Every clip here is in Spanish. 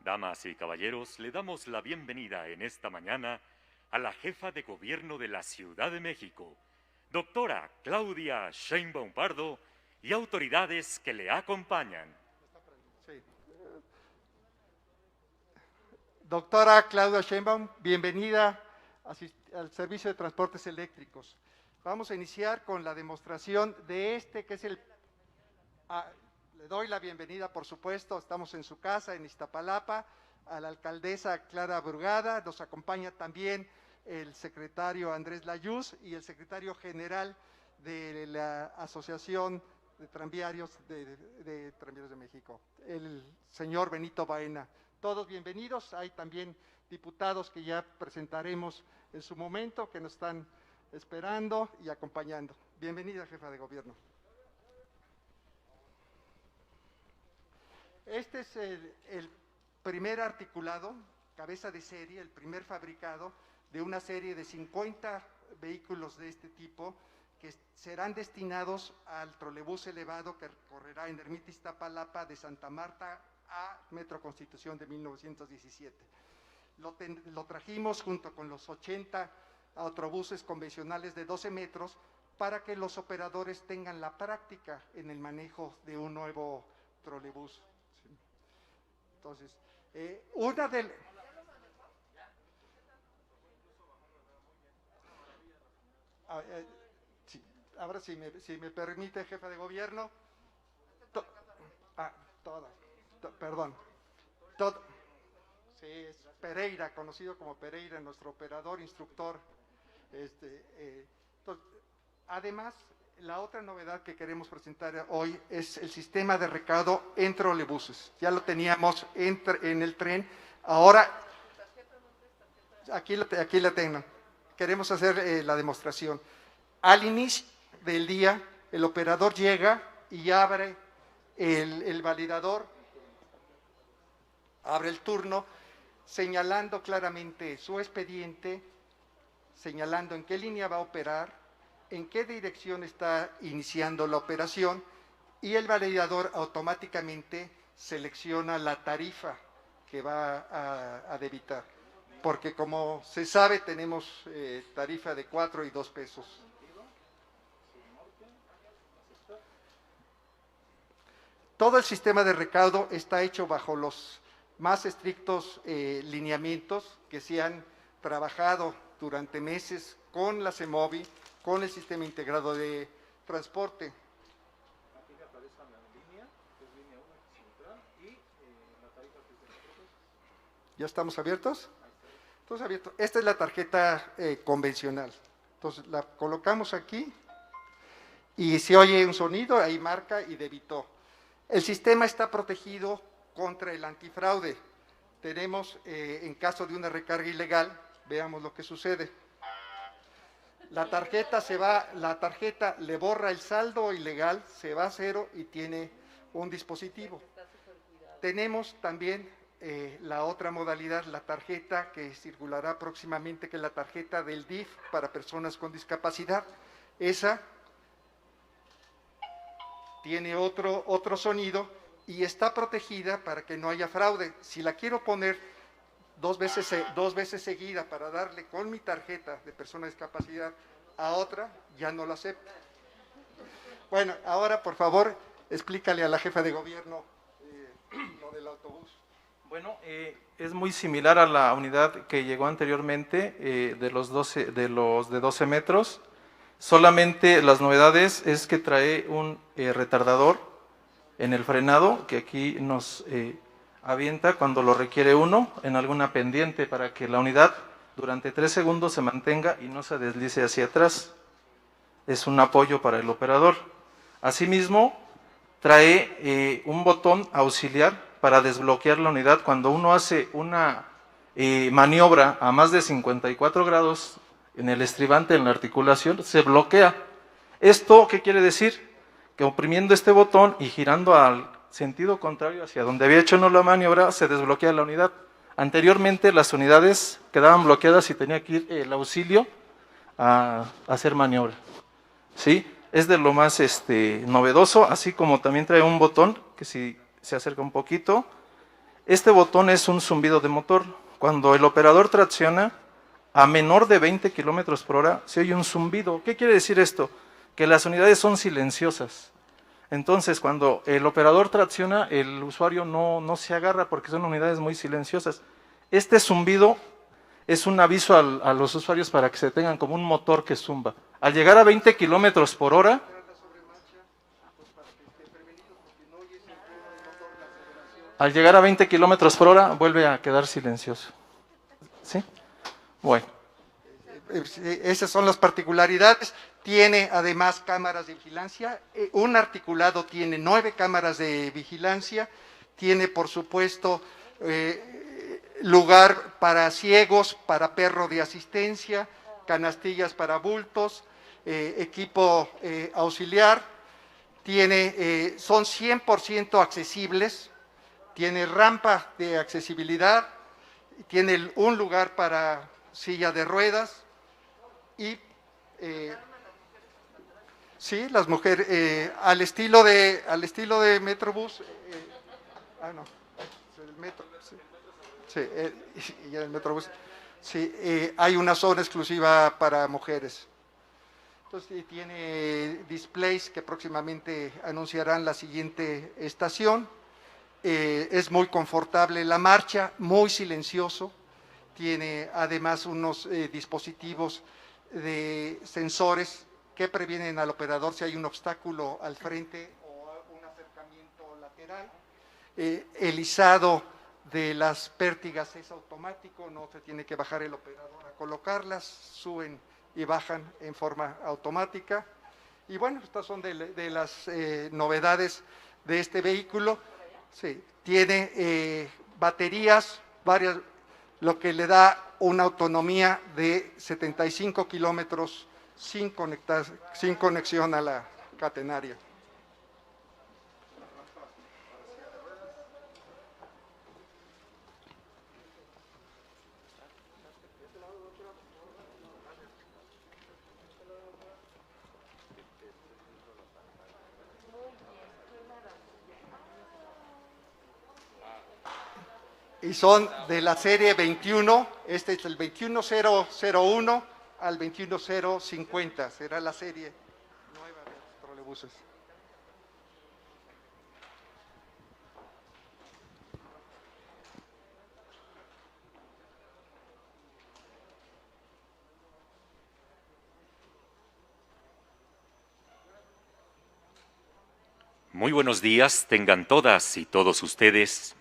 Damas y caballeros, le damos la bienvenida en esta mañana a la jefa de gobierno de la Ciudad de México, doctora Claudia Sheinbaum Pardo, y autoridades que le acompañan. Sí. Doctora Claudia Sheinbaum, bienvenida al Servicio de Transportes Eléctricos. Vamos a iniciar con la demostración de que es el... le doy la bienvenida, por supuesto, estamos en su casa, en Iztapalapa, a la alcaldesa Clara Brugada, nos acompaña también el secretario Andrés Layuz y el secretario general de la Asociación de Tranviarios de Tranviarios de México, el señor Benito Baena. Todos bienvenidos, hay también diputados que ya presentaremos en su momento, que nos están esperando y acompañando. Bienvenida, jefa de gobierno. Este es el primer articulado, cabeza de serie, el primer fabricado de una serie de 50 vehículos de este tipo que serán destinados al trolebús elevado que correrá en Ermita Iztapalapa de Santa Marta a Metro Constitución de 1917. Lo trajimos junto con los 80 autobuses convencionales de 12 metros para que los operadores tengan la práctica en el manejo de un nuevo trolebús. Entonces, una de... sí, ahora si me permite, jefa de gobierno. Perdón. Sí, es Pereira, conocido como Pereira, nuestro operador, instructor. Además, la otra novedad que queremos presentar hoy es el sistema de recaudo en trolebuses. Ya lo teníamos en el tren, ahora aquí la tengo. Queremos hacer la demostración. Al inicio del día, el operador llega y abre el validador, abre el turno, señalando claramente su expediente, señalando en qué línea va a operar, en qué dirección está iniciando la operación, y el validador automáticamente selecciona la tarifa que va a debitar. Porque como se sabe, tenemos tarifa de 4 y 2 pesos. Todo el sistema de recaudo está hecho bajo los más estrictos lineamientos que se han trabajado durante meses con la CEMOVI, con el Sistema Integrado de Transporte. Aquí me aparece la línea, que es línea 1 central, y la tarifa que es de nosotros. ¿Ya estamos abiertos? Entonces, abierto. Esta es la tarjeta convencional. Entonces, la colocamos aquí y se oye un sonido, ahí marca y debitó. El sistema está protegido contra el antifraude. Tenemos, en caso de una recarga ilegal, veamos lo que sucede. La tarjeta le borra el saldo ilegal, se va a cero y tiene un dispositivo. Tenemos también la otra modalidad, la tarjeta que circulará próximamente, que es la tarjeta del DIF para personas con discapacidad. Esa tiene otro sonido y está protegida para que no haya fraude. Si la quiero poner dos veces seguida para darle con mi tarjeta de persona de discapacidad a otra, ya no la acepta. Bueno, ahora por favor explícale a la jefa de gobierno lo del autobús. Bueno, es muy similar a la unidad que llegó anteriormente de los de 12 metros. Solamente las novedades es que trae un retardador en el frenado que aquí nos avienta cuando lo requiere uno en alguna pendiente para que la unidad durante 3 segundos se mantenga y no se deslice hacia atrás. Es un apoyo para el operador. Asimismo, trae un botón auxiliar para desbloquear la unidad cuando uno hace una maniobra a más de 54 grados en el estribante, en la articulación, se bloquea. ¿Esto qué quiere decir? Que oprimiendo este botón y girando al sentido contrario hacia donde había hecho uno la maniobra, se desbloquea la unidad. Anteriormente las unidades quedaban bloqueadas y tenía que ir el auxilio a hacer maniobra. ¿Sí? Es de lo más novedoso, así como también trae un botón que si se acerca un poquito, Este botón es un zumbido de motor. Cuando el operador tracciona a menor de 20 kilómetros por hora, se oye un zumbido. ¿Qué quiere decir esto? Que las unidades son silenciosas. Entonces, cuando el operador tracciona, el usuario no se agarra porque son unidades muy silenciosas. Este zumbido es un aviso a los usuarios para que se tengan como un motor que zumba. Al llegar a 20 kilómetros por hora, vuelve a quedar silencioso. ¿Sí? Bueno. Esas son las particularidades. Tiene además cámaras de vigilancia. Un articulado tiene 9 cámaras de vigilancia. Tiene, por supuesto, lugar para ciegos, para perro de asistencia, canastillas para bultos, equipo auxiliar. Son 100% accesibles. Tiene rampa de accesibilidad. Tiene un lugar para silla de ruedas. Y sí, las mujeres al estilo de Metrobús, no, el metro, sí, y el Metrobús, sí, hay una zona exclusiva para mujeres. Entonces tiene displays que próximamente anunciarán la siguiente estación. Es muy confortable la marcha, muy silencioso. Tiene además unos dispositivos de sensores que previenen al operador si hay un obstáculo al frente o un acercamiento lateral. El izado de las pértigas es automático, no se tiene que bajar el operador a colocarlas, suben y bajan en forma automática. Y bueno, estas son de las novedades de este vehículo. Sí, tiene baterías, varias, lo que le da una autonomía de 75 kilómetros sin conexión a la catenaria. Y son de la serie 21, este es el 21001 al 21050, será la serie nueva de los trolebuses. Muy buenos días, tengan todas y todos ustedes.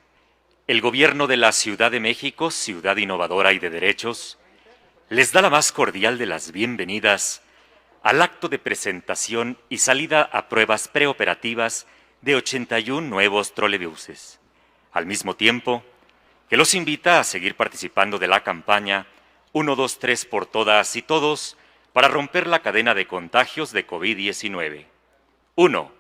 El Gobierno de la Ciudad de México, ciudad innovadora y de derechos, les da la más cordial de las bienvenidas al acto de presentación y salida a pruebas preoperativas de 81 nuevos trolebuses, al mismo tiempo que los invita a seguir participando de la campaña 1, 2, 3 por todas y todos para romper la cadena de contagios de COVID-19. 1.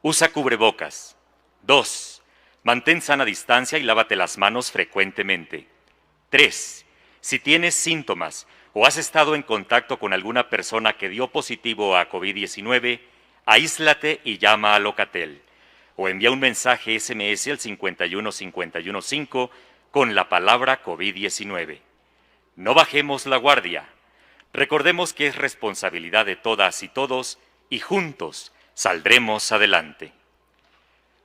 Usa cubrebocas. 2. Mantén sana distancia y lávate las manos frecuentemente. 3. Si tienes síntomas o has estado en contacto con alguna persona que dio positivo a COVID-19, aíslate y llama a Locatel o envía un mensaje SMS al 51515 con la palabra COVID-19. No bajemos la guardia. Recordemos que es responsabilidad de todas y todos y juntos saldremos adelante.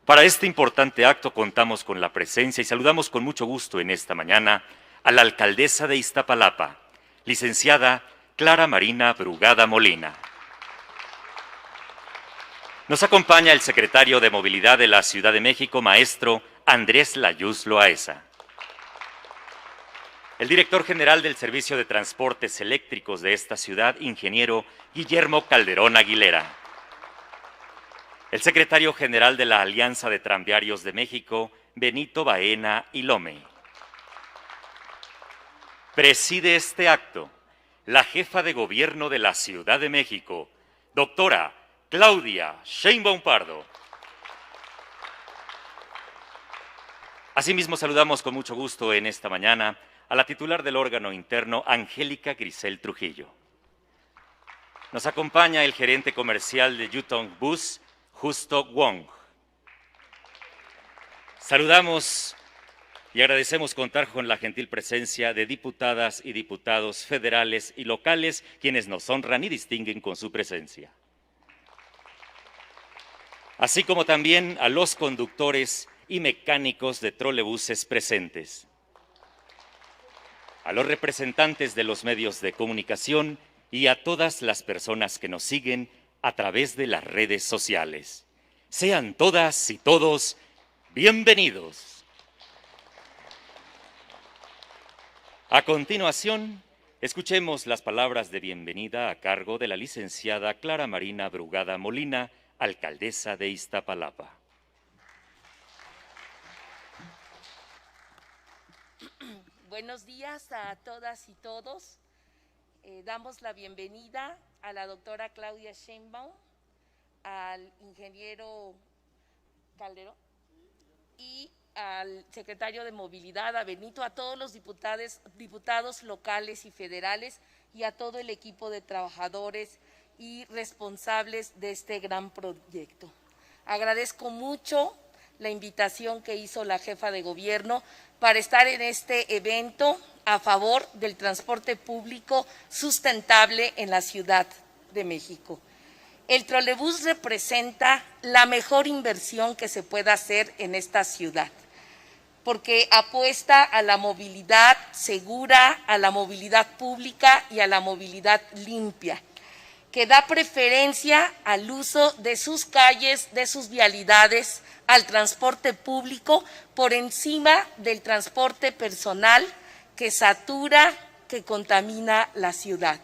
Para este importante acto contamos con la presencia y saludamos con mucho gusto en esta mañana a la alcaldesa de Iztapalapa, licenciada Clara Marina Brugada Molina. Nos acompaña el secretario de Movilidad de la Ciudad de México, maestro Andrés Layuz Loaesa. El director general del Servicio de Transportes Eléctricos de esta ciudad, ingeniero Guillermo Calderón Aguilera. El secretario general de la Alianza de Tranviarios de México, Benito Baena y Lome. Preside este acto la jefa de gobierno de la Ciudad de México, doctora Claudia Sheinbaum Pardo. Asimismo, saludamos con mucho gusto en esta mañana a la titular del órgano interno, Angélica Grisel Trujillo. Nos acompaña el gerente comercial de Yutong Bus, Justo Wong. Saludamos y agradecemos contar con la gentil presencia de diputadas y diputados federales y locales, quienes nos honran y distinguen con su presencia. Así como también a los conductores y mecánicos de trolebuses presentes, a los representantes de los medios de comunicación y a todas las personas que nos siguen a través de las redes sociales. Sean todas y todos bienvenidos. A continuación, escuchemos las palabras de bienvenida a cargo de la licenciada Clara Marina Brugada Molina, alcaldesa de Iztapalapa. Buenos días a todas y todos. Damos la bienvenida a la doctora Claudia Sheinbaum, al ingeniero Calderón y al secretario de Movilidad, a Benito, a todos los diputados locales y federales y a todo el equipo de trabajadores y responsables de este gran proyecto. Agradezco mucho la invitación que hizo la jefa de gobierno para estar en este evento a favor del transporte público sustentable en la Ciudad de México. El trolebús representa la mejor inversión que se pueda hacer en esta ciudad, porque apuesta a la movilidad segura, a la movilidad pública y a la movilidad limpia, que da preferencia al uso de sus calles, de sus vialidades, al transporte público por encima del transporte personal que satura, que contamina la ciudad.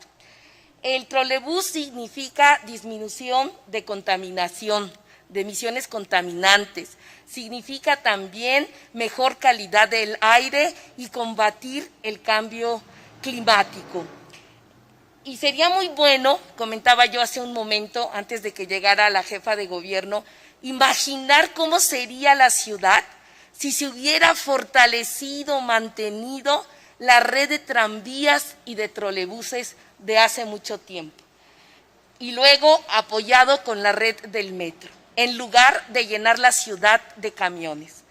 El trolebús significa disminución de contaminación, de emisiones contaminantes, significa también mejor calidad del aire y combatir el cambio climático. Y sería muy bueno, comentaba yo hace un momento, antes de que llegara la jefa de gobierno, imaginar cómo sería la ciudad si se hubiera fortalecido, mantenido la red de tranvías y de trolebuses de hace mucho tiempo, y luego apoyado con la red del metro, en lugar de llenar la ciudad de camiones.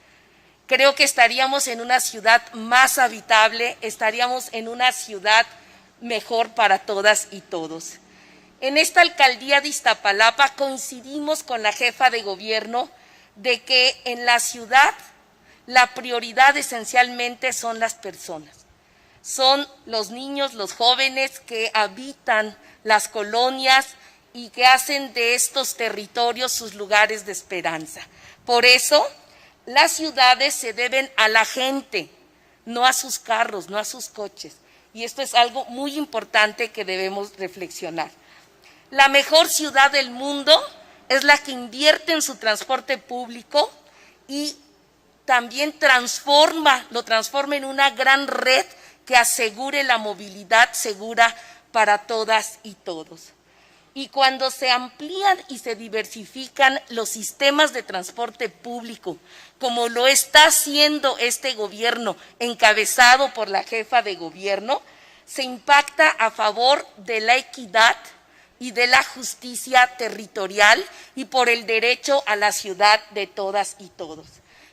Creo que estaríamos en una ciudad más habitable, estaríamos en una ciudad mejor para todas y todos. En esta alcaldía de Iztapalapa coincidimos con la jefa de gobierno de que en la ciudad la prioridad esencialmente son las personas. Son los niños, los jóvenes que habitan las colonias y que hacen de estos territorios sus lugares de esperanza. Por eso, las ciudades se deben a la gente, no a sus carros, no a sus coches. Y esto es algo muy importante que debemos reflexionar. La mejor ciudad del mundo es la que invierte en su transporte público y también lo transforma en una gran red que asegure la movilidad segura para todas y todos. Y cuando se amplían y se diversifican los sistemas de transporte público, como lo está haciendo este gobierno encabezado por la jefa de gobierno, se impacta a favor de la equidad y de la justicia territorial y por el derecho a la ciudad de todas y todos.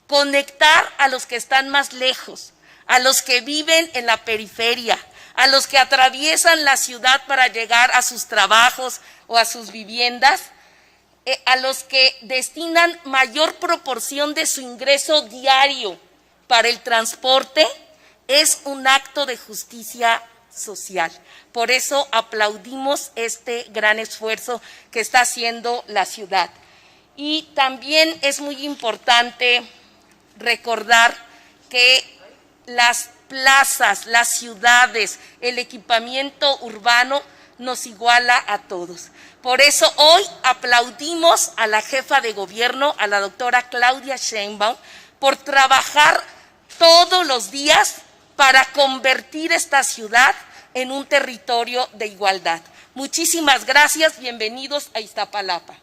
Conectar a los que están más lejos, a los que viven en la periferia, a los que atraviesan la ciudad para llegar a sus trabajos o a sus viviendas, a los que destinan mayor proporción de su ingreso diario para el transporte, es un acto de justicia social. Por eso aplaudimos este gran esfuerzo que está haciendo la ciudad. Y también es muy importante recordar que las plazas, las ciudades, el equipamiento urbano nos iguala a todos. Por eso hoy aplaudimos a la jefa de gobierno, a la doctora Claudia Sheinbaum, por trabajar todos los días para convertir esta ciudad en un territorio de igualdad. Muchísimas gracias, bienvenidos a Iztapalapa.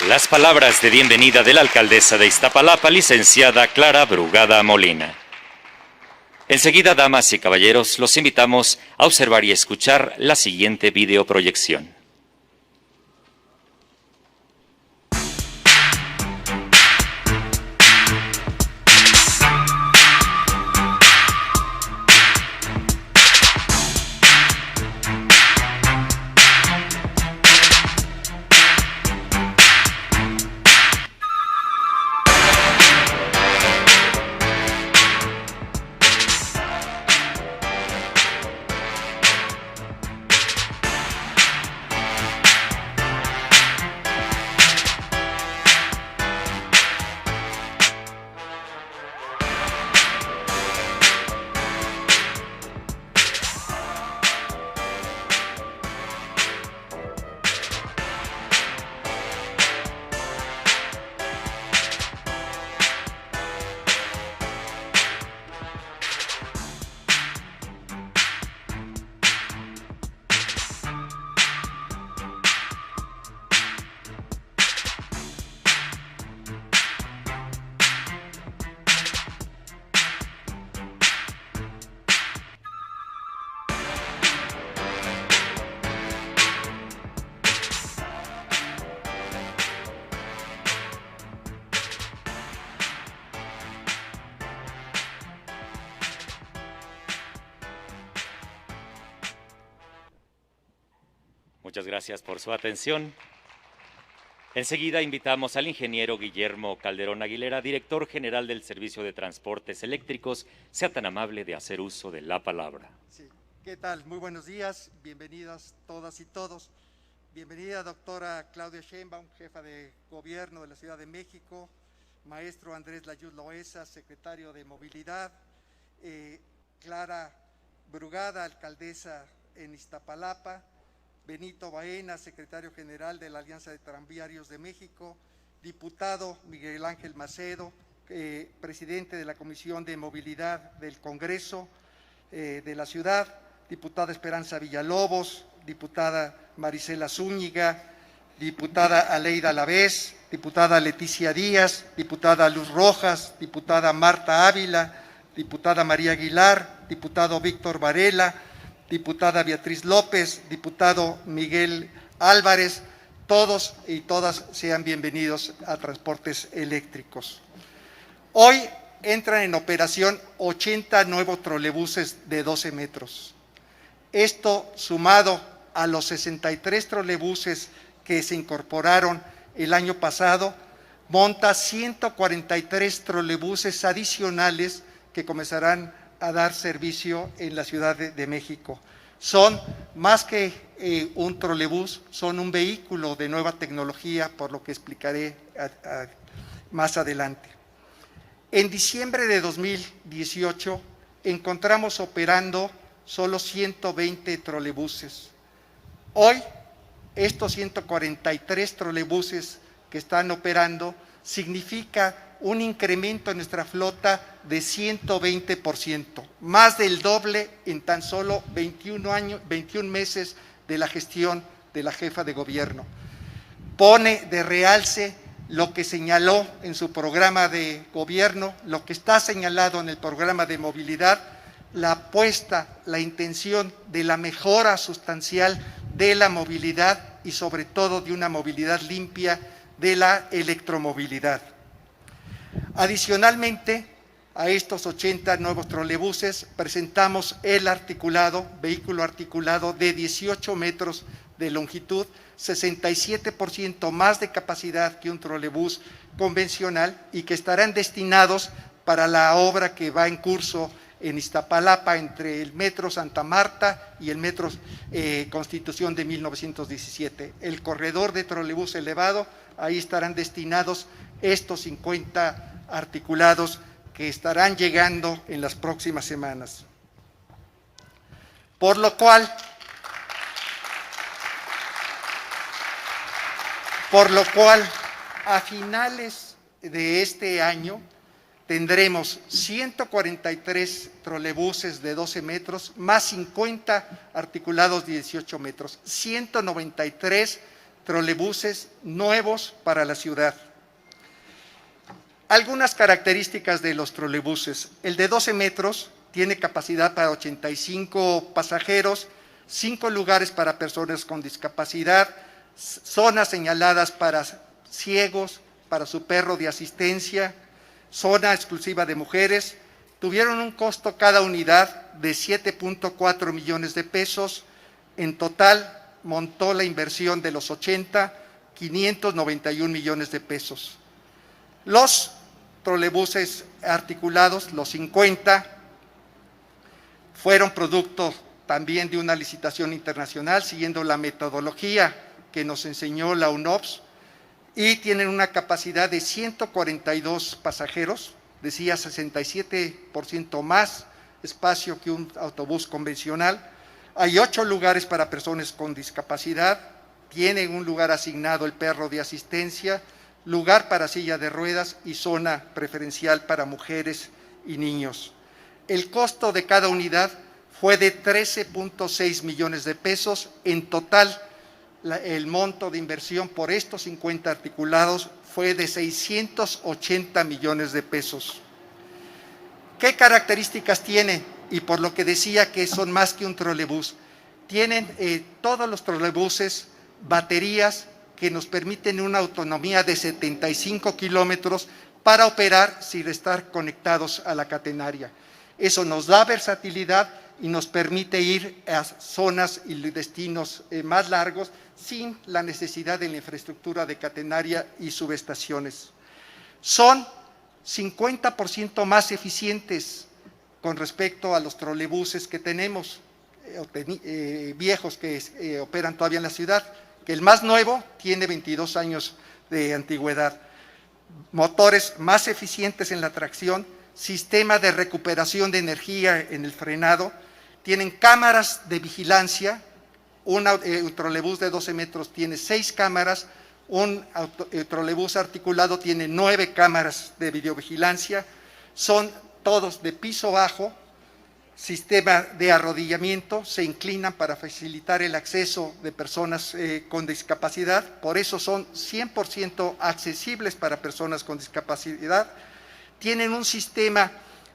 Las palabras de bienvenida de la alcaldesa de Iztapalapa, licenciada Clara Brugada Molina. Enseguida, damas y caballeros, los invitamos a observar y escuchar la siguiente videoproyección. Muchas gracias por su atención. Enseguida invitamos al ingeniero Guillermo Calderón Aguilera, director general del Servicio de Transportes Eléctricos. Sea tan amable de hacer uso de la palabra. Sí. ¿Qué tal? Muy buenos días, bienvenidas todas y todos. Bienvenida doctora Claudia Sheinbaum, jefa de gobierno de la Ciudad de México, maestro Andrés Layuz Loesa, secretario de Movilidad, Clara Brugada, alcaldesa en Iztapalapa, Benito Baena, secretario general de la Alianza de Tranviarios de México, diputado Miguel Ángel Macedo, presidente de la Comisión de Movilidad del Congreso de la Ciudad, diputada Esperanza Villalobos, diputada Marisela Zúñiga, diputada Aleida Alavés, diputada Leticia Díaz, diputada Luz Rojas, diputada Marta Ávila, diputada María Aguilar, diputado Víctor Varela, diputada Beatriz López, diputado Miguel Álvarez, todos y todas sean bienvenidos a Transportes Eléctricos. Hoy entran en operación 80 nuevos trolebuses de 12 metros. Esto sumado a los 63 trolebuses que se incorporaron el año pasado, monta 143 trolebuses adicionales que comenzarán a dar servicio en la Ciudad de México. Son más que un trolebús, son un vehículo de nueva tecnología, por lo que explicaré más adelante. En diciembre de 2018 encontramos operando solo 120 trolebuses. Hoy, estos 143 trolebuses que están operando significa un incremento en nuestra flota de 120%, más del doble en tan solo 21 meses de la gestión de la jefa de gobierno. Pone de realce lo que señaló en su programa de gobierno, lo que está señalado en el programa de movilidad, la apuesta, la intención de la mejora sustancial de la movilidad y sobre todo de una movilidad limpia, de la electromovilidad. Adicionalmente a estos 80 nuevos trolebuses presentamos el vehículo articulado de 18 metros de longitud, 67% más de capacidad que un trolebús convencional y que estarán destinados para la obra que va en curso en Iztapalapa entre el Metro Santa Marta y el Metro Constitución de 1917. El corredor de trolebús elevado, ahí estarán destinados estos 50 articulados que estarán llegando en las próximas semanas. Por lo cual, a finales de este año tendremos 143 trolebuses de 12 metros, más 50 articulados de 18 metros, 193 trolebuses nuevos para la ciudad. Algunas características de los trolebuses. El de 12 metros tiene capacidad para 85 pasajeros, 5 lugares para personas con discapacidad, zonas señaladas para ciegos, para su perro de asistencia, zona exclusiva de mujeres. Tuvieron un costo cada unidad de 7.4 millones de pesos. En total montó la inversión de los 80, 591 millones de pesos. Los trolebuses articulados, los 50, fueron producto también de una licitación internacional, siguiendo la metodología que nos enseñó la UNOPS, y tienen una capacidad de 142 pasajeros, decía 67% más espacio que un autobús convencional. Hay 8 lugares para personas con discapacidad, tienen un lugar asignado el perro de asistencia, lugar para silla de ruedas y zona preferencial para mujeres y niños. El costo de cada unidad fue de 13.6 millones de pesos. En total, el monto de inversión por estos 50 articulados fue de 680 millones de pesos. ¿Qué características tiene? Y por lo que decía que son más que un trolebús, tienen todos los trolebuses baterías que nos permiten una autonomía de 75 kilómetros para operar sin estar conectados a la catenaria. Eso nos da versatilidad y nos permite ir a zonas y destinos más largos sin la necesidad de la infraestructura de catenaria y subestaciones. Son 50% más eficientes con respecto a los trolebuses que tenemos, viejos que operan todavía en la ciudad, que el más nuevo tiene 22 años de antigüedad. Motores más eficientes en la tracción, sistema de recuperación de energía en el frenado, tienen cámaras de vigilancia, un trolebús de 12 metros tiene 6 cámaras, un trolebús articulado tiene 9 cámaras de videovigilancia, son todos de piso bajo, sistema de arrodillamiento, se inclinan para facilitar el acceso de personas con discapacidad, por eso son 100% accesibles para personas con discapacidad. Tienen un sistema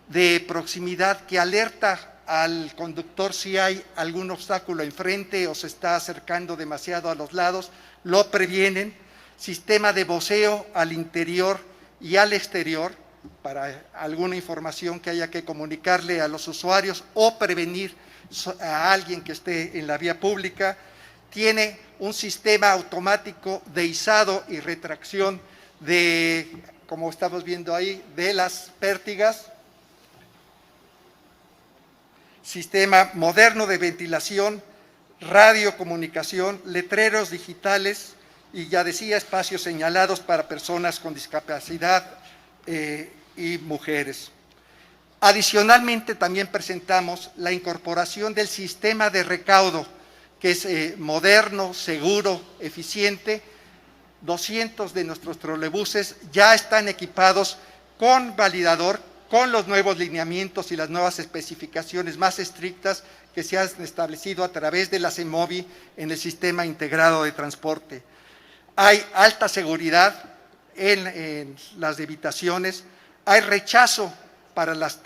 de proximidad que alerta al conductor si hay algún obstáculo enfrente o se está acercando demasiado a los lados, lo previenen. Sistema de voceo al interior y al exterior para alguna información que haya que comunicarle a los usuarios o prevenir a alguien que esté en la vía pública. Tiene un sistema automático de izado y retracción de, como estamos viendo ahí, de las pértigas. Sistema moderno de ventilación, radiocomunicación, letreros digitales y ya decía, espacios señalados para personas con discapacidad y mujeres. Adicionalmente, también presentamos la incorporación del sistema de recaudo, que es moderno, seguro, eficiente. 200 de nuestros trolebuses ya están equipados con validador, con los nuevos lineamientos y las nuevas especificaciones más estrictas que se han establecido a través de la CEMOVI en el Sistema Integrado de Transporte. Hay alta seguridad en las debitaciones, hay rechazo para las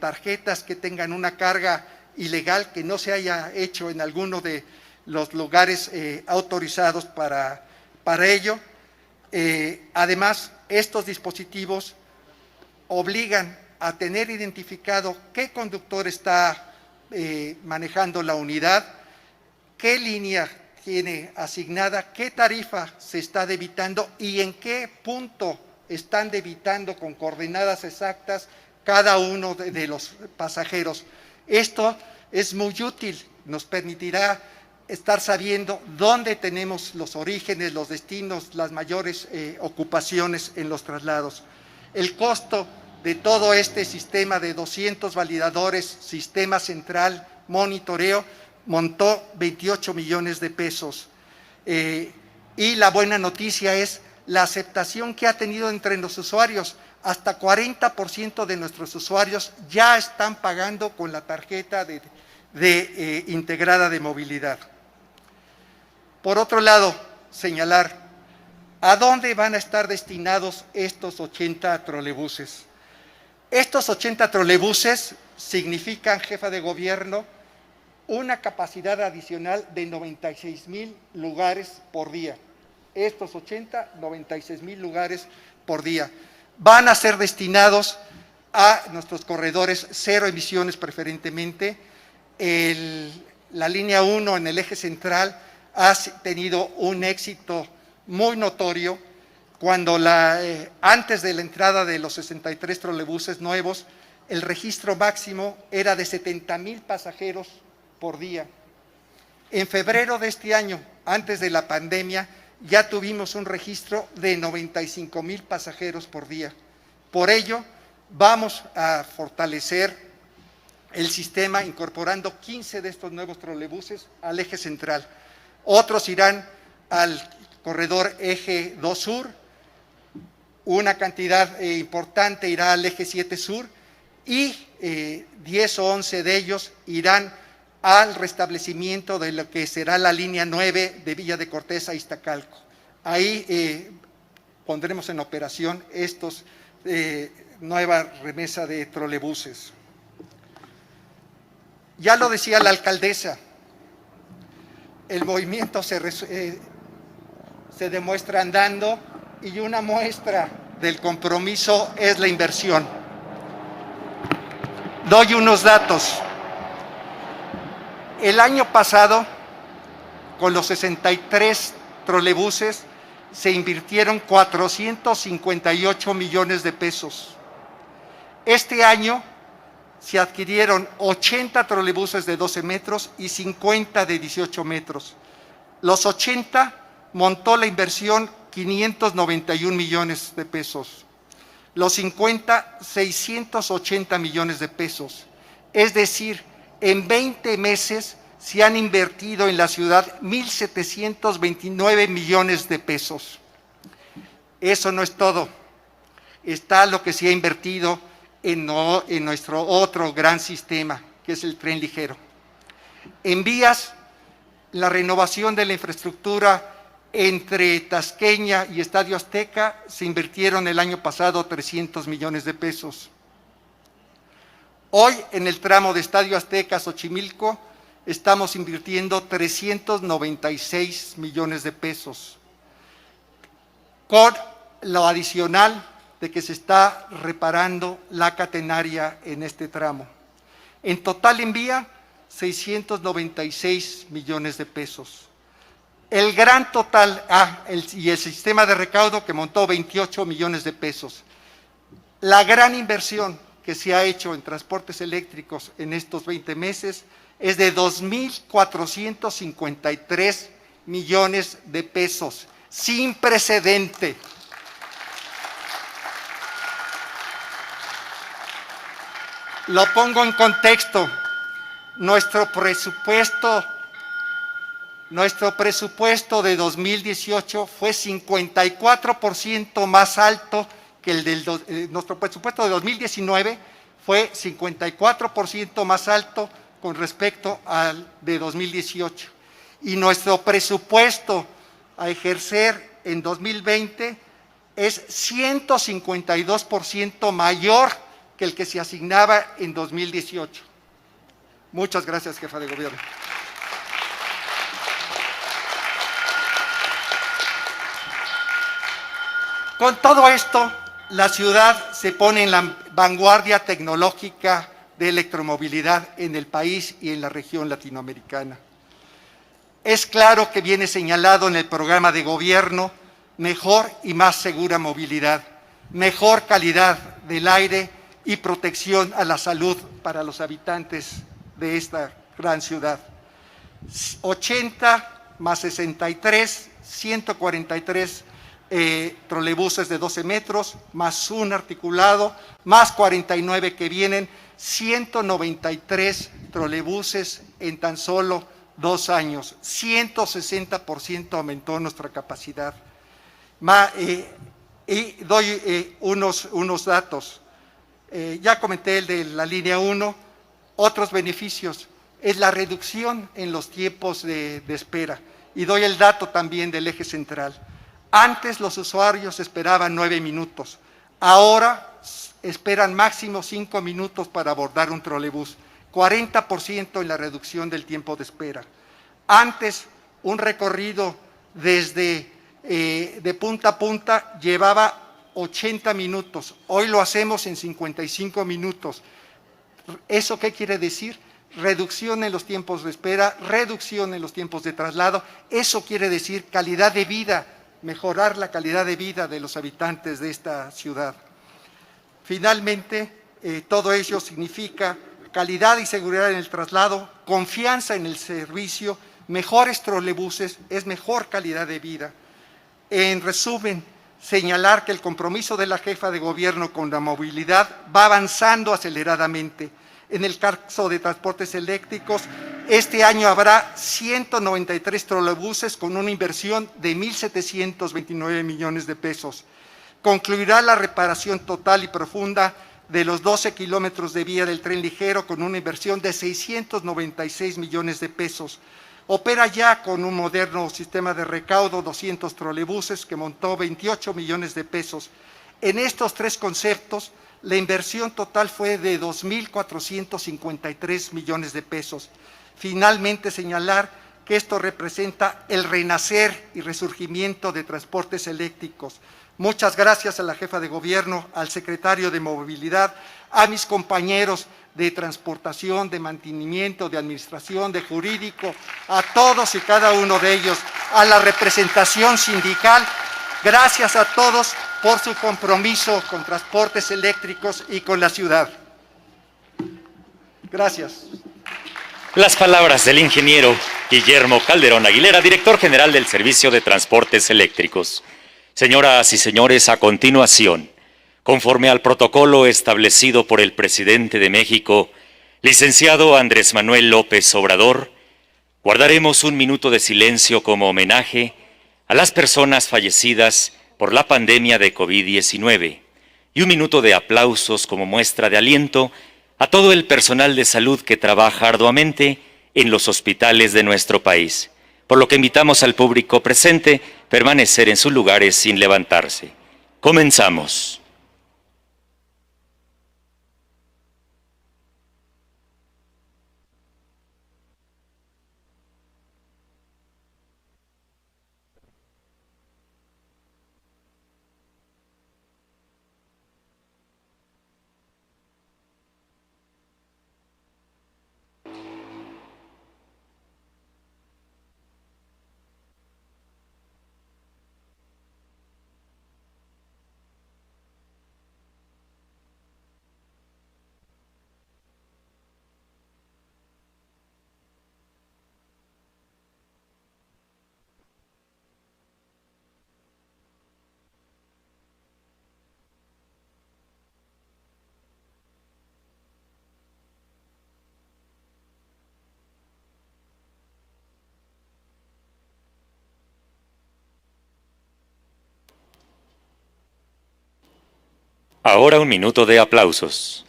tarjetas que tengan una carga ilegal que no se haya hecho en alguno de los lugares autorizados para ello. Además, estos dispositivos obligan a tener identificado qué conductor está manejando la unidad, qué línea tiene asignada, qué tarifa se está debitando y en qué punto están debitando con coordenadas exactas cada uno de los pasajeros. Esto es muy útil, nos permitirá estar sabiendo dónde tenemos los orígenes, los destinos, las mayores ocupaciones en los traslados. El costo de todo este sistema de 200 validadores, sistema central, monitoreo, montó 28 millones de pesos. Y la buena noticia es la aceptación que ha tenido entre los usuarios. Hasta 40% de nuestros usuarios ya están pagando con la tarjeta integrada de movilidad. Por otro lado, señalar, ¿a dónde van a estar destinados estos 80 trolebuses? Estos 80 trolebuses significan, jefa de gobierno, una capacidad adicional de 96,000 lugares por día. Estos 80, 96,000 lugares por día. Van a ser destinados a nuestros corredores cero emisiones preferentemente. La línea 1 en el eje central ha tenido un éxito muy notorio. Cuando antes de la entrada de los 63 trolebuses nuevos, el registro máximo era de 70,000 pasajeros por día. En febrero de este año, antes de la pandemia, ya tuvimos un registro de 95,000 pasajeros por día. Por ello, vamos a fortalecer el sistema incorporando 15 de estos nuevos trolebuses al eje central. Otros irán al corredor eje 2 sur, una cantidad importante irá al eje 7 sur y 10 o 11 de ellos irán al restablecimiento de lo que será la línea 9 de Villa de Cortés a Iztacalco. Ahí pondremos en operación estos nueva remesa de trolebuses. Ya lo decía la alcaldesa, el movimiento se demuestra andando y una muestra del compromiso es la inversión. Doy unos datos. El año pasado, con los 63 trolebuses, se invirtieron 458 millones de pesos. Este año se adquirieron 80 trolebuses de 12 metros y 50 de 18 metros. Los 80 montó la inversión 591 millones de pesos. Los 50, 680 millones de pesos. Es decir, en 20 meses se han invertido en la ciudad 1.729 millones de pesos. Eso no es todo. Está lo que se ha invertido en nuestro otro gran sistema, que es el tren ligero. En vías, la renovación de la infraestructura entre Tasqueña y Estadio Azteca se invirtieron el año pasado 300 millones de pesos. Hoy, en el tramo de Estadio Azteca a Xochimilco, estamos invirtiendo 396 millones de pesos, con lo adicional de que se está reparando la catenaria en este tramo. En total en vía, 696 millones de pesos. El gran total, y el sistema de recaudo que montó 28 millones de pesos. La gran inversión que se ha hecho en transportes eléctricos en estos 20 meses es de 2.453 millones de pesos, sin precedente. Lo pongo en contexto. Nuestro presupuesto de 2018 fue 54% más alto que el del nuestro presupuesto de 2019 fue 54% más alto con respecto al de 2018. Y nuestro presupuesto a ejercer en 2020 es 152% mayor que el que se asignaba en 2018. Muchas gracias, jefa de gobierno. Con todo esto, la ciudad se pone en la vanguardia tecnológica de electromovilidad en el país y en la región latinoamericana. Es claro que viene señalado en el programa de gobierno mejor y más segura movilidad, mejor calidad del aire y protección a la salud para los habitantes de esta gran ciudad. 80 más 63, 143 trolebuses de 12 metros, más un articulado, más 49 que vienen, 193 trolebuses en tan solo 2 años, 160% aumentó nuestra capacidad. Y doy unos datos. Ya comenté el de la línea 1, otros beneficios, es la reducción en los tiempos de espera. Y doy el dato también del eje central. Antes los usuarios esperaban 9 minutos, ahora esperan máximo 5 minutos para abordar un trolebús, 40% en la reducción del tiempo de espera. Antes un recorrido desde de punta a punta llevaba 80 minutos, hoy lo hacemos en 55 minutos. ¿Eso qué quiere decir? Reducción en los tiempos de espera, reducción en los tiempos de traslado. Eso quiere decir calidad de vida, mejorar la calidad de vida de los habitantes de esta ciudad. Finalmente, todo ello significa calidad y seguridad en el traslado, confianza en el servicio, mejores trolebuses, es mejor calidad de vida. En resumen, señalar que el compromiso de la jefa de gobierno con la movilidad va avanzando aceleradamente. En el caso de transportes eléctricos, este año habrá 193 trolebuses con una inversión de 1.729 millones de pesos. Concluirá la reparación total y profunda de los 12 kilómetros de vía del tren ligero con una inversión de 696 millones de pesos. Opera ya con un moderno sistema de recaudo 200 trolebuses que montó 28 millones de pesos. En estos 3 conceptos, la inversión total fue de 2.453 millones de pesos. Finalmente, señalar que esto representa el renacer y resurgimiento de transportes eléctricos. Muchas gracias a la jefa de gobierno, al secretario de Movilidad, a mis compañeros de transportación, de mantenimiento, de administración, de jurídico, a todos y cada uno de ellos, a la representación sindical. Gracias a todos por su compromiso con transportes eléctricos y con la ciudad. Gracias. Las palabras del ingeniero Guillermo Calderón Aguilera, director general del Servicio de Transportes Eléctricos. Señoras y señores, a continuación, conforme al protocolo establecido por el presidente de México, licenciado Andrés Manuel López Obrador, guardaremos un minuto de silencio como homenaje a las personas fallecidas por la pandemia de COVID-19 y un minuto de aplausos como muestra de aliento a todo el personal de salud que trabaja arduamente en los hospitales de nuestro país, por lo que invitamos al público presente a permanecer en sus lugares sin levantarse. Comenzamos. Ahora un minuto de aplausos.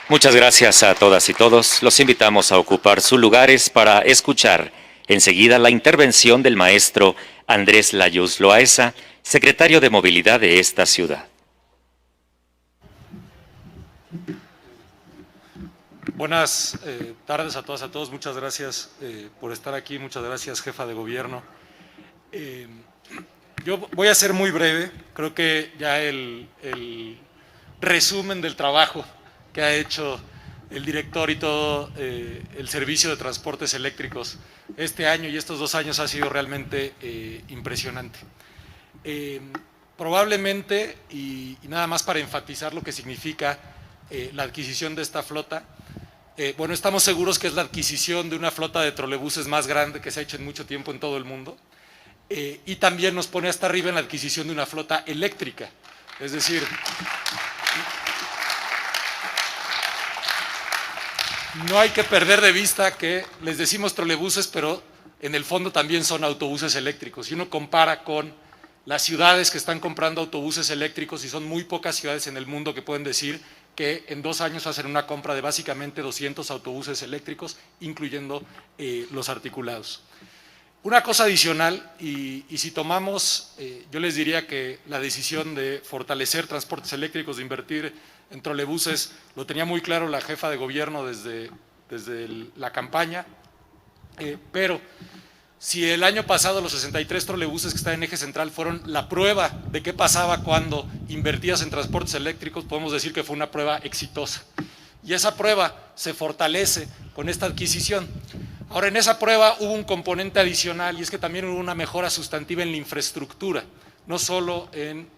Muchas gracias a todas y todos. Los invitamos a ocupar sus lugares para escuchar enseguida la intervención del maestro Andrés Layuz Loaesa, secretario de Movilidad de esta ciudad. Buenas tardes a todas, a todos. Muchas gracias por estar aquí. Muchas gracias, jefa de gobierno. Yo voy a ser muy breve. Creo que ya el resumen del trabajo que ha hecho el director y todo el servicio de transportes eléctricos este año y estos 2 años ha sido realmente impresionante. Probablemente, y nada más para enfatizar lo que significa la adquisición de esta flota, bueno, estamos seguros que es la adquisición de una flota de trolebuses más grande que se ha hecho en mucho tiempo en todo el mundo, y también nos pone hasta arriba en la adquisición de una flota eléctrica, es decir, no hay que perder de vista que les decimos trolebuses, pero en el fondo también son autobuses eléctricos. Si uno compara con las ciudades que están comprando autobuses eléctricos, y son muy pocas ciudades en el mundo que pueden decir que en 2 años hacen una compra de básicamente 200 autobuses eléctricos, incluyendo los articulados. Una cosa adicional, y si tomamos, yo les diría que la decisión de fortalecer transportes eléctricos, de invertir en trolebuses, lo tenía muy claro la jefa de gobierno desde la campaña, pero si el año pasado los 63 trolebuses que están en Eje Central fueron la prueba de qué pasaba cuando invertías en transportes eléctricos, podemos decir que fue una prueba exitosa. Y esa prueba se fortalece con esta adquisición. Ahora, en esa prueba hubo un componente adicional, y es que también hubo una mejora sustantiva en la infraestructura, no solo en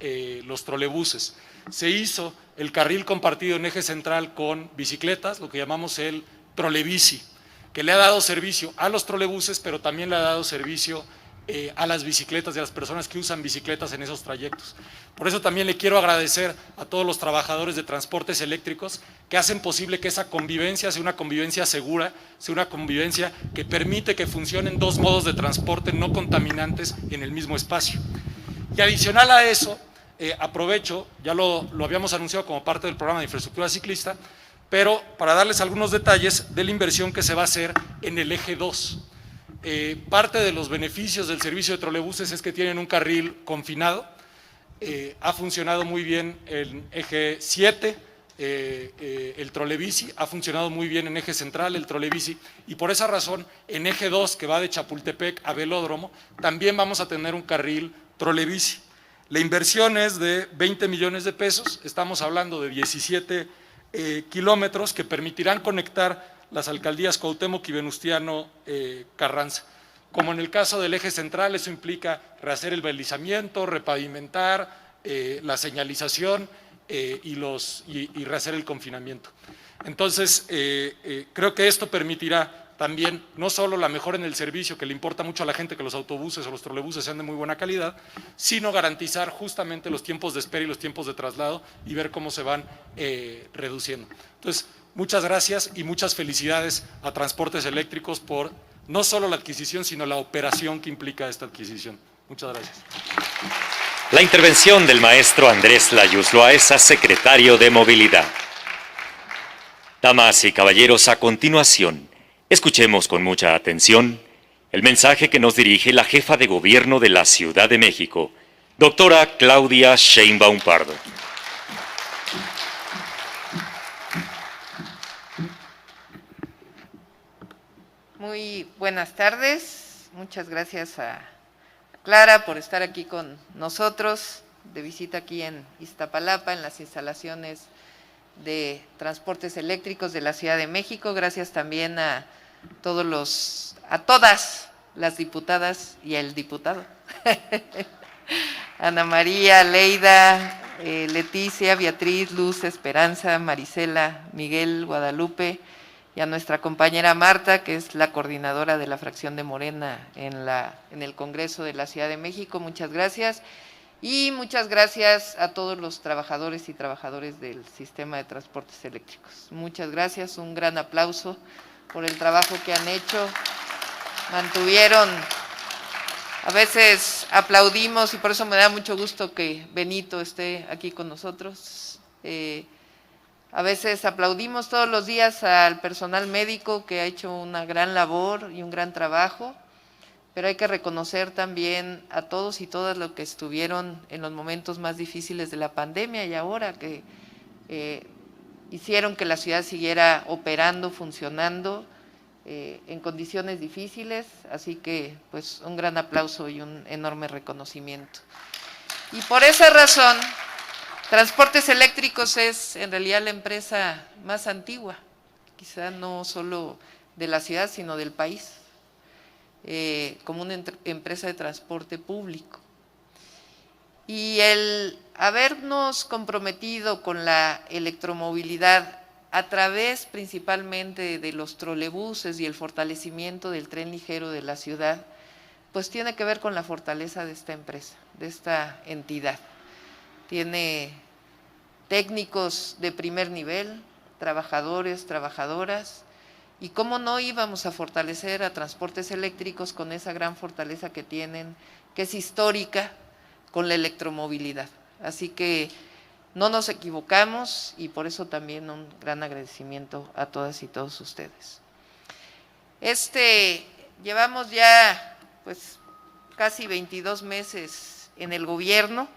los trolebuses. Se hizo el carril compartido en Eje Central con bicicletas, lo que llamamos el trolebici. que le ha dado servicio a los trolebuses, pero también le ha dado servicio a las bicicletas y a las personas que usan bicicletas en esos trayectos. Por eso también le quiero agradecer a todos los trabajadores de transportes eléctricos que hacen posible que esa convivencia sea una convivencia segura, sea una convivencia que permite que funcionen dos modos de transporte no contaminantes en el mismo espacio. Y adicional a eso, aprovecho, ya lo habíamos anunciado como parte del programa de infraestructura ciclista, pero para darles algunos detalles de la inversión que se va a hacer en el eje 2. Parte de los beneficios del servicio de trolebuses es que tienen un carril confinado, ha funcionado muy bien el eje 7, el trolebici, ha funcionado muy bien en eje central el trolebici, y por esa razón en eje 2, que va de Chapultepec a Velódromo, también vamos a tener un carril trolebici. La inversión es de 20 millones de pesos, estamos hablando de 17 kilómetros que permitirán conectar las alcaldías Cuauhtémoc y Venustiano Carranza. Como en el caso del eje central, eso implica rehacer el balizamiento, repavimentar, la señalización y rehacer el confinamiento. Entonces, creo que esto permitirá también no solo la mejora en el servicio, que le importa mucho a la gente que los autobuses o los trolebuses sean de muy buena calidad, sino garantizar justamente los tiempos de espera y los tiempos de traslado y ver cómo se van reduciendo. Entonces, muchas gracias y muchas felicidades a Transportes Eléctricos por no solo la adquisición, sino la operación que implica esta adquisición. Muchas gracias. La intervención del maestro Andrés Layuz Loaesa, secretario de Movilidad. Damas y caballeros, a continuación, escuchemos con mucha atención el mensaje que nos dirige la jefa de gobierno de la Ciudad de México, doctora Claudia Sheinbaum Pardo. Muy buenas tardes, muchas gracias a Clara por estar aquí con nosotros, de visita aquí en Iztapalapa, en las instalaciones de Transportes Eléctricos de la Ciudad de México. Gracias también a todas las diputadas y el diputado, Ana María, Leida, Leticia, Beatriz, Luz, Esperanza, Marisela, Miguel, Guadalupe, y a nuestra compañera Marta, que es la coordinadora de la fracción de Morena en el Congreso de la Ciudad de México. Muchas gracias. Y muchas gracias a todos los trabajadores y trabajadoras del sistema de transportes eléctricos. Muchas gracias, un gran aplauso por el trabajo que han hecho. Mantuvieron, a veces aplaudimos, y por eso me da mucho gusto que Benito esté aquí con nosotros. A veces aplaudimos todos los días al personal médico que ha hecho una gran labor y un gran trabajo, pero hay que reconocer también a todos y todas los que estuvieron en los momentos más difíciles de la pandemia y ahora que hicieron que la ciudad siguiera operando, funcionando en condiciones difíciles. Así que pues un gran aplauso y un enorme reconocimiento. Y por esa razón, Transportes Eléctricos es en realidad la empresa más antigua, quizá no solo de la ciudad, sino del país, como una empresa de transporte público. Y el habernos comprometido con la electromovilidad a través principalmente de los trolebuses y el fortalecimiento del tren ligero de la ciudad, pues tiene que ver con la fortaleza de esta empresa, de esta entidad. Tiene técnicos de primer nivel, trabajadores, trabajadoras, y cómo no íbamos a fortalecer a Transportes Eléctricos con esa gran fortaleza que tienen, que es histórica, con la electromovilidad. Así que no nos equivocamos y por eso también un gran agradecimiento a todas y todos ustedes. Llevamos ya pues casi 22 meses en el gobierno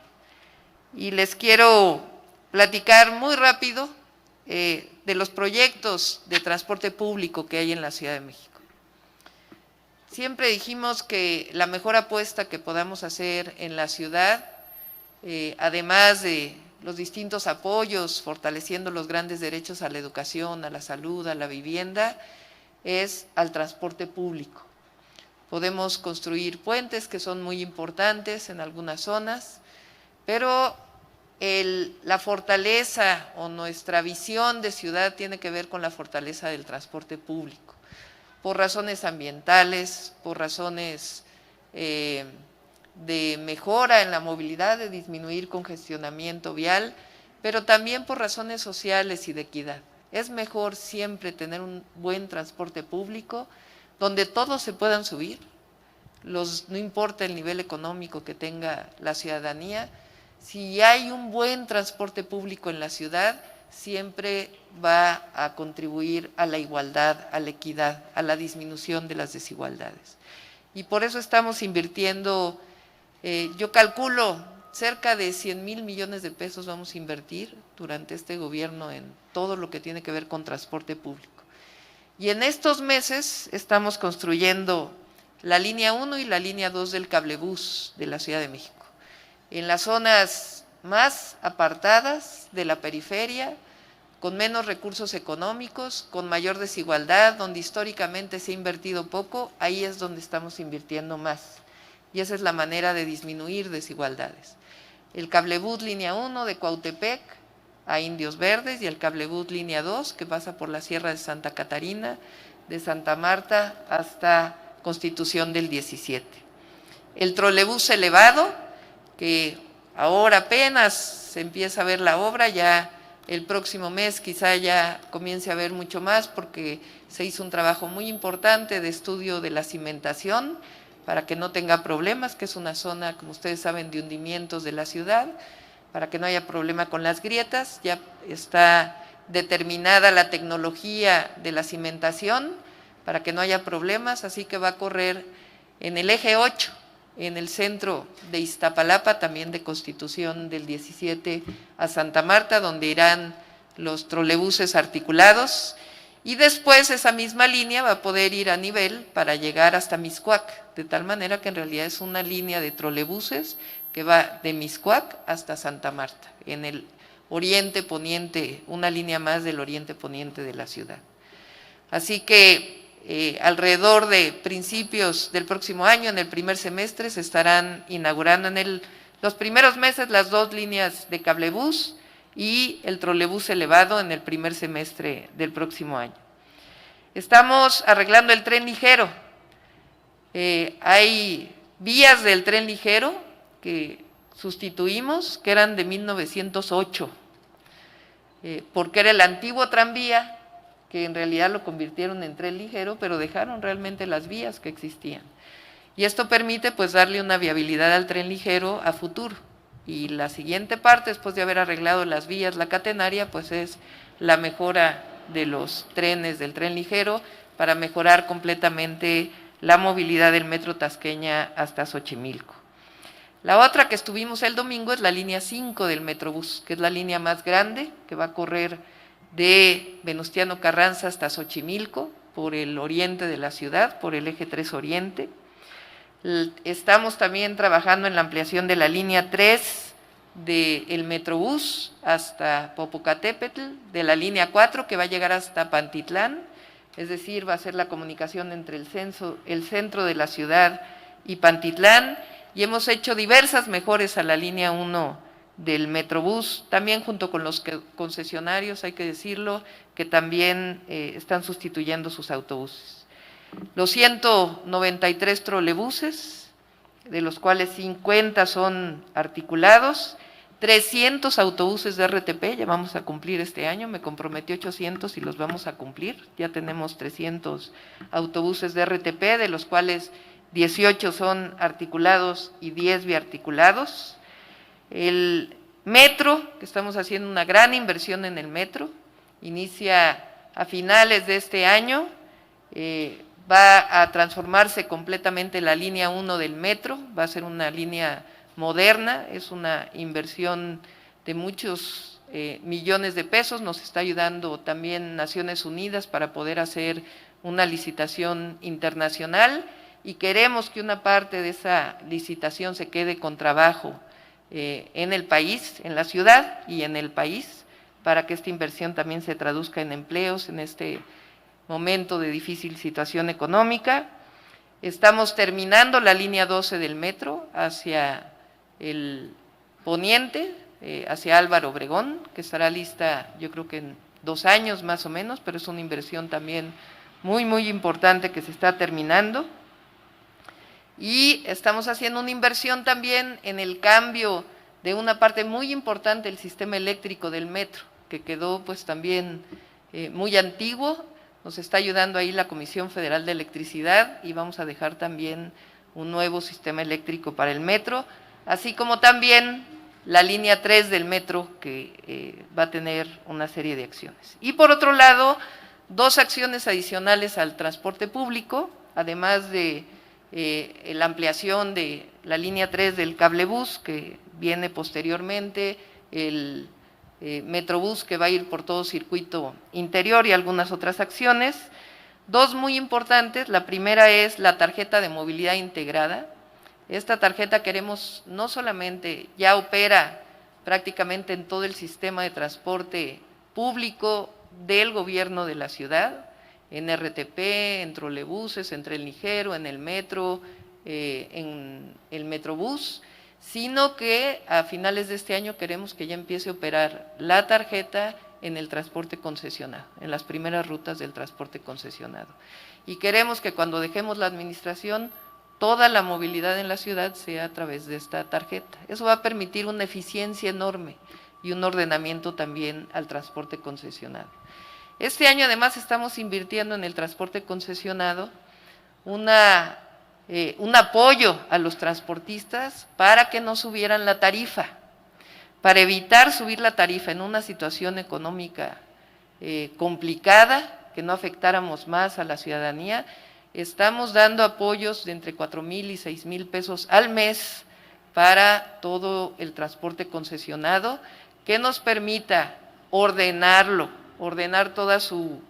y les quiero platicar muy rápido de los proyectos de transporte público que hay en la Ciudad de México. Siempre dijimos que la mejor apuesta que podamos hacer en la ciudad, además de los distintos apoyos, fortaleciendo los grandes derechos a la educación, a la salud, a la vivienda, es al transporte público. Podemos construir puentes que son muy importantes en algunas zonas, pero la fortaleza o nuestra visión de ciudad tiene que ver con la fortaleza del transporte público. por razones ambientales, por razones de mejora en la movilidad, de disminuir congestionamiento vial, pero también por razones sociales y de equidad. Es mejor siempre tener un buen transporte público donde todos se puedan subir, no importa el nivel económico que tenga la ciudadanía. Si hay un buen transporte público en la ciudad, siempre va a contribuir a la igualdad, a la equidad, a la disminución de las desigualdades. Y por eso estamos invirtiendo, yo calculo, cerca de 100,000 millones de pesos vamos a invertir durante este gobierno en todo lo que tiene que ver con transporte público. Y en estos meses estamos construyendo la línea 1 y la línea 2 del cablebús de la Ciudad de México. En las zonas más apartadas de la periferia, con menos recursos económicos, con mayor desigualdad, donde históricamente se ha invertido poco, ahí es donde estamos invirtiendo más. Y esa es la manera de disminuir desigualdades. El cablebús línea 1 de Cuautepec a Indios Verdes y el cablebús línea 2 que pasa por la Sierra de Santa Catarina, de Santa Marta hasta Constitución del 17. El trolebús elevado, que ahora apenas se empieza a ver la obra, ya el próximo mes quizá ya comience a ver mucho más porque se hizo un trabajo muy importante de estudio de la cimentación para que no tenga problemas, que es una zona, como ustedes saben, de hundimientos de la ciudad, para que no haya problema con las grietas. Ya está determinada la tecnología de la cimentación para que no haya problemas, así que va a correr en el eje 8, en el centro de Iztapalapa, también de Constitución del 17 a Santa Marta, donde irán los trolebuses articulados, y después esa misma línea va a poder ir a nivel para llegar hasta Mixcoac, de tal manera que en realidad es una línea de trolebuses que va de Mixcoac hasta Santa Marta, en el oriente poniente, una línea más del oriente poniente de la ciudad. Así que alrededor de principios del próximo año, en el primer semestre, se estarán inaugurando en los primeros meses las 2 líneas de cablebús y el trolebús elevado en el primer semestre del próximo año. Estamos arreglando el tren ligero. Hay vías del tren ligero que sustituimos, que eran de 1908, porque era el antiguo tranvía, que en realidad lo convirtieron en tren ligero, pero dejaron realmente las vías que existían. Y esto permite pues darle una viabilidad al tren ligero a futuro. Y la siguiente parte, después de haber arreglado las vías, la catenaria, pues es la mejora de los trenes del tren ligero para mejorar completamente la movilidad del metro Tasqueña hasta Xochimilco. La otra que estuvimos el domingo es la línea 5 del Metrobús, que es la línea más grande, que va a correr de Venustiano Carranza hasta Xochimilco, por el oriente de la ciudad, por el eje 3 Oriente. Estamos también trabajando en la ampliación de la línea 3 del Metrobús hasta Popocatépetl, de la línea 4 que va a llegar hasta Pantitlán, es decir, va a ser la comunicación entre el centro de la ciudad y Pantitlán, y hemos hecho diversas mejoras a la línea 1 del Metrobús, también junto con los concesionarios, hay que decirlo, que también están sustituyendo sus autobuses. Los 193 trolebuses, de los cuales 50 son articulados, 300 autobuses de RTP, ya vamos a cumplir este año, me comprometí 800 y los vamos a cumplir, ya tenemos 300 autobuses de RTP, de los cuales 18 son articulados y 10 biarticulados. El metro, que estamos haciendo una gran inversión en el metro, inicia a finales de este año, va a transformarse completamente la línea 1 del metro, va a ser una línea moderna, es una inversión de muchos millones de pesos, nos está ayudando también Naciones Unidas para poder hacer una licitación internacional y queremos que una parte de esa licitación se quede con trabajo en el país, en la ciudad y en el país, para que esta inversión también se traduzca en empleos en este momento de difícil situación económica. Estamos terminando la línea 12 del metro hacia el poniente, hacia Álvaro Obregón, que estará lista yo creo que en 2 años más o menos, pero es una inversión también muy, muy importante que se está terminando. Y estamos haciendo una inversión también en el cambio de una parte muy importante del sistema eléctrico del metro, que quedó pues también muy antiguo. Nos está ayudando ahí la Comisión Federal de Electricidad y vamos a dejar también un nuevo sistema eléctrico para el metro, así como también la línea 3 del metro, que va a tener una serie de acciones. Y por otro lado, 2 acciones adicionales al transporte público, además de la ampliación de la línea 3 del cablebús, que viene posteriormente, el Metrobús, que va a ir por todo circuito interior, y algunas otras acciones. 2 muy importantes. La primera es la tarjeta de movilidad integrada. Esta tarjeta queremos, no solamente ya opera prácticamente en todo el sistema de transporte público del gobierno de la ciudad, en RTP, en trolebuses, en tren ligero, en el metro, en el Metrobús, sino que a finales de este año queremos que ya empiece a operar la tarjeta en el transporte concesionado, en las primeras rutas del transporte concesionado. Y queremos que cuando dejemos la administración, toda la movilidad en la ciudad sea a través de esta tarjeta. Eso va a permitir una eficiencia enorme y un ordenamiento también al transporte concesionado. Este año además estamos invirtiendo en el transporte concesionado un apoyo a los transportistas para que no subieran la tarifa, para evitar subir la tarifa en una situación económica complicada, que no afectáramos más a la ciudadanía. Estamos dando apoyos de entre 4,000 y 6,000 pesos al mes para todo el transporte concesionado, que nos permita ordenar toda su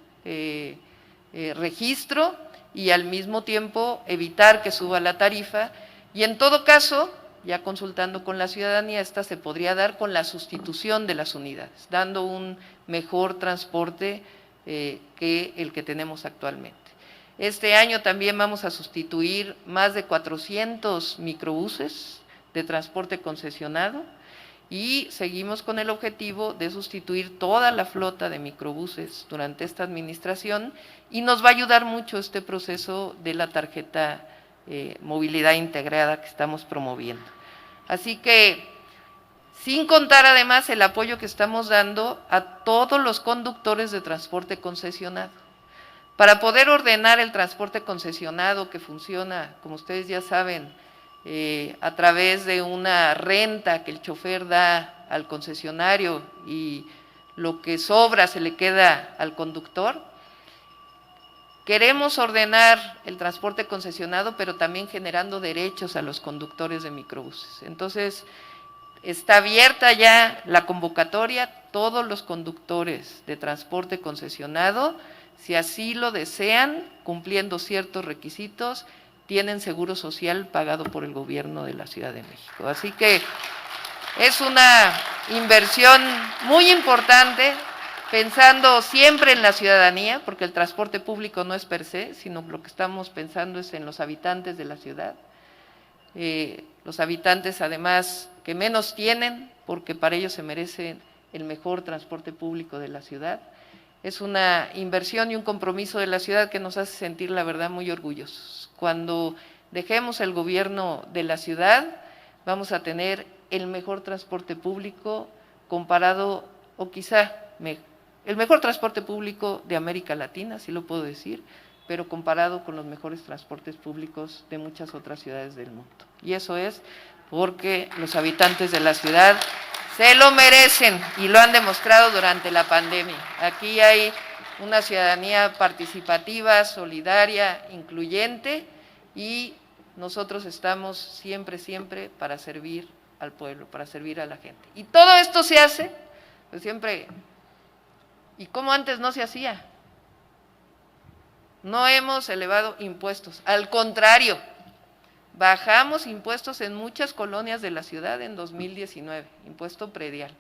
registro y al mismo tiempo evitar que suba la tarifa. Y en todo caso, ya consultando con la ciudadanía, esta se podría dar con la sustitución de las unidades, dando un mejor transporte que el que tenemos actualmente. Este año también vamos a sustituir más de 400 microbuses de transporte concesionado y seguimos con el objetivo de sustituir toda la flota de microbuses durante esta administración, y nos va a ayudar mucho este proceso de la tarjeta movilidad integrada que estamos promoviendo. Así que, sin contar además el apoyo que estamos dando a todos los conductores de transporte concesionado. Para poder ordenar el transporte concesionado, que funciona, como ustedes ya saben, a través de una renta que el chofer da al concesionario y lo que sobra se le queda al conductor, queremos ordenar el transporte concesionado, pero también generando derechos a los conductores de microbuses. Entonces, está abierta ya la convocatoria. Todos los conductores de transporte concesionado, si así lo desean, cumpliendo ciertos requisitos, tienen seguro social pagado por el gobierno de la Ciudad de México. Así que es una inversión muy importante, pensando siempre en la ciudadanía, porque el transporte público no es per se, sino lo que estamos pensando es en los habitantes de la ciudad. Los habitantes además que menos tienen, porque para ellos se merece el mejor transporte público de la ciudad. Es una inversión y un compromiso de la ciudad que nos hace sentir, la verdad, muy orgullosos. Cuando dejemos el gobierno de la ciudad, vamos a tener el mejor transporte público comparado, o quizá el mejor transporte público de América Latina, si lo puedo decir, pero comparado con los mejores transportes públicos de muchas otras ciudades del mundo. Y eso es porque los habitantes de la ciudad se lo merecen y lo han demostrado durante la pandemia. Aquí hay una ciudadanía participativa, solidaria, incluyente, y nosotros estamos siempre, siempre para servir al pueblo, para servir a la gente. Y todo esto se hace, pues siempre, ¿y cómo antes no se hacía? No hemos elevado impuestos, al contrario, bajamos impuestos en muchas colonias de la ciudad en 2019, impuesto predial.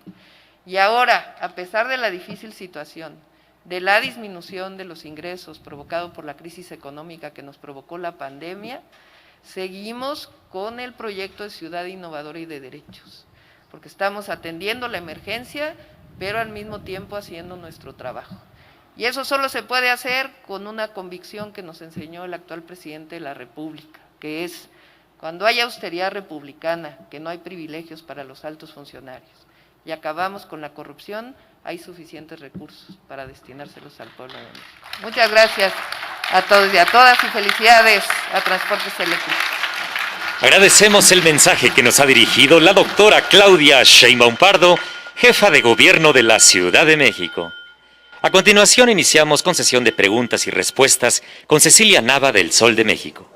Y ahora, a pesar de la difícil situación, de la disminución de los ingresos provocado por la crisis económica que nos provocó la pandemia, seguimos con el proyecto de Ciudad Innovadora y de Derechos, porque estamos atendiendo la emergencia, pero al mismo tiempo haciendo nuestro trabajo. Y eso solo se puede hacer con una convicción que nos enseñó el actual presidente de la República, que es: cuando hay austeridad republicana, que no hay privilegios para los altos funcionarios, y acabamos con la corrupción, hay suficientes recursos para destinárselos al pueblo de México. Muchas gracias a todos y a todas, y felicidades a Transportes Eléctricos. Agradecemos el mensaje que nos ha dirigido la doctora Claudia Sheinbaum Pardo, jefa de gobierno de la Ciudad de México. A continuación iniciamos con sesión de preguntas y respuestas con Cecilia Nava del Sol de México.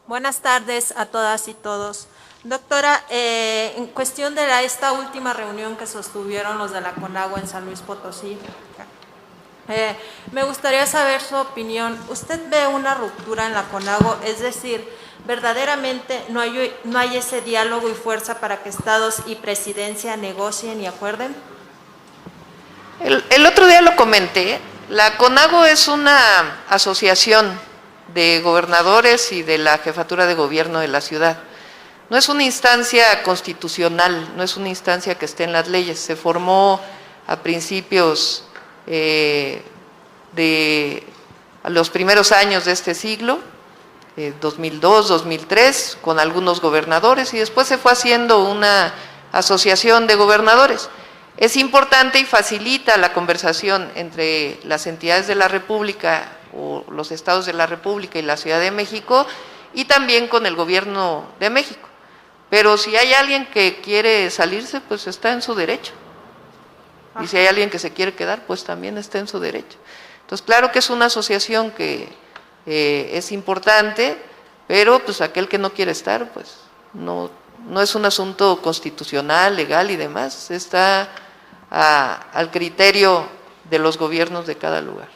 Buenas tardes a todas y todos. Doctora, en cuestión de esta última reunión que sostuvieron los de la CONAGUA en San Luis Potosí, me gustaría saber su opinión. ¿Usted ve una ruptura en la CONAGUA? Es decir, ¿verdaderamente no hay ese diálogo y fuerza para que estados y presidencia negocien y acuerden? El otro día lo comenté, la CONAGUA es una asociación de gobernadores y de la jefatura de gobierno de la ciudad. No es una instancia constitucional, no es una instancia que esté en las leyes. Se formó a principios de los primeros años de este siglo, 2002, 2003, con algunos gobernadores, y después se fue haciendo una asociación de gobernadores. Es importante y facilita la conversación entre las entidades de la República o los estados de la República y la Ciudad de México, y también con el gobierno de México. Pero si hay alguien que quiere salirse, pues está en su derecho. Y si hay alguien que se quiere quedar, pues también está en su derecho. Entonces, claro que es una asociación que es importante, pero pues aquel que no quiere estar, pues no es un asunto constitucional, legal y demás, está al criterio de los gobiernos de cada lugar.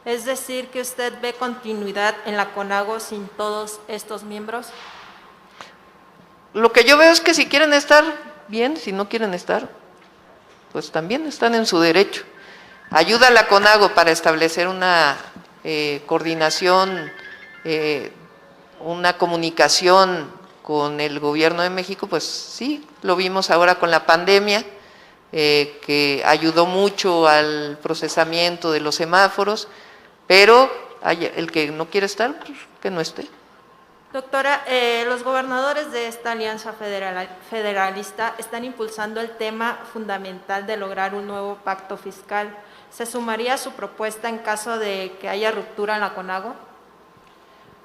Es decir, que usted ve continuidad en la CONAGUA sin todos estos miembros. Lo que yo veo es que si quieren estar, bien; si no quieren estar, pues también están en su derecho. Ayuda a la CONAGUA para establecer una coordinación, una comunicación con el gobierno de México, pues sí, lo vimos ahora con la pandemia, que ayudó mucho al procesamiento de los semáforos, pero el que no quiere estar, pues que no esté. Doctora, los gobernadores de esta alianza federalista están impulsando el tema fundamental de lograr un nuevo pacto fiscal. ¿Se sumaría a su propuesta en caso de que haya ruptura en la CONAGUA?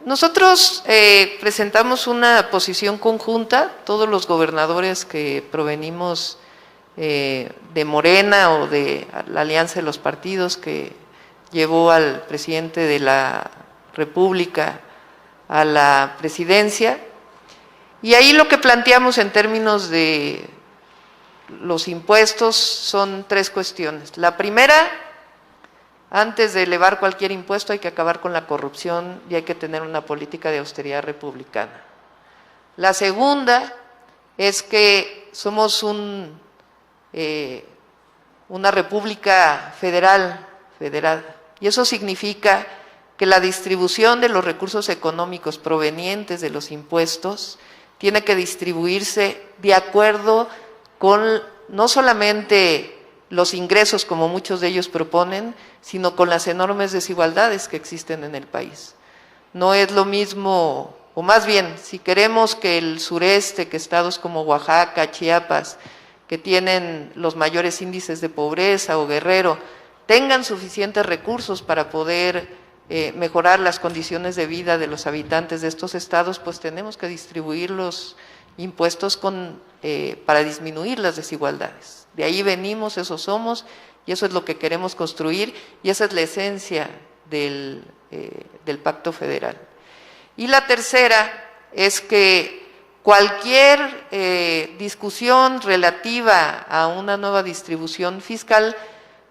Nosotros presentamos una posición conjunta, todos los gobernadores que provenimos de Morena o de la alianza de los partidos que llevó al presidente de la República a la presidencia, y ahí lo que planteamos en términos de los impuestos son tres cuestiones. La primera: antes de elevar cualquier impuesto hay que acabar con la corrupción y hay que tener una política de austeridad republicana. La segunda es que somos una república federada, y eso significa que la distribución de los recursos económicos provenientes de los impuestos tiene que distribuirse de acuerdo con no solamente los ingresos, como muchos de ellos proponen, sino con las enormes desigualdades que existen en el país. No es lo mismo, o más bien, si queremos que el sureste, que estados como Oaxaca, Chiapas, que tienen los mayores índices de pobreza, o Guerrero, tengan suficientes recursos para poder mejorar las condiciones de vida de los habitantes de estos estados, pues tenemos que distribuir los impuestos para disminuir las desigualdades. De ahí venimos, eso somos, y eso es lo que queremos construir, y esa es la esencia del Pacto Federal. Y la tercera es que cualquier discusión relativa a una nueva distribución fiscal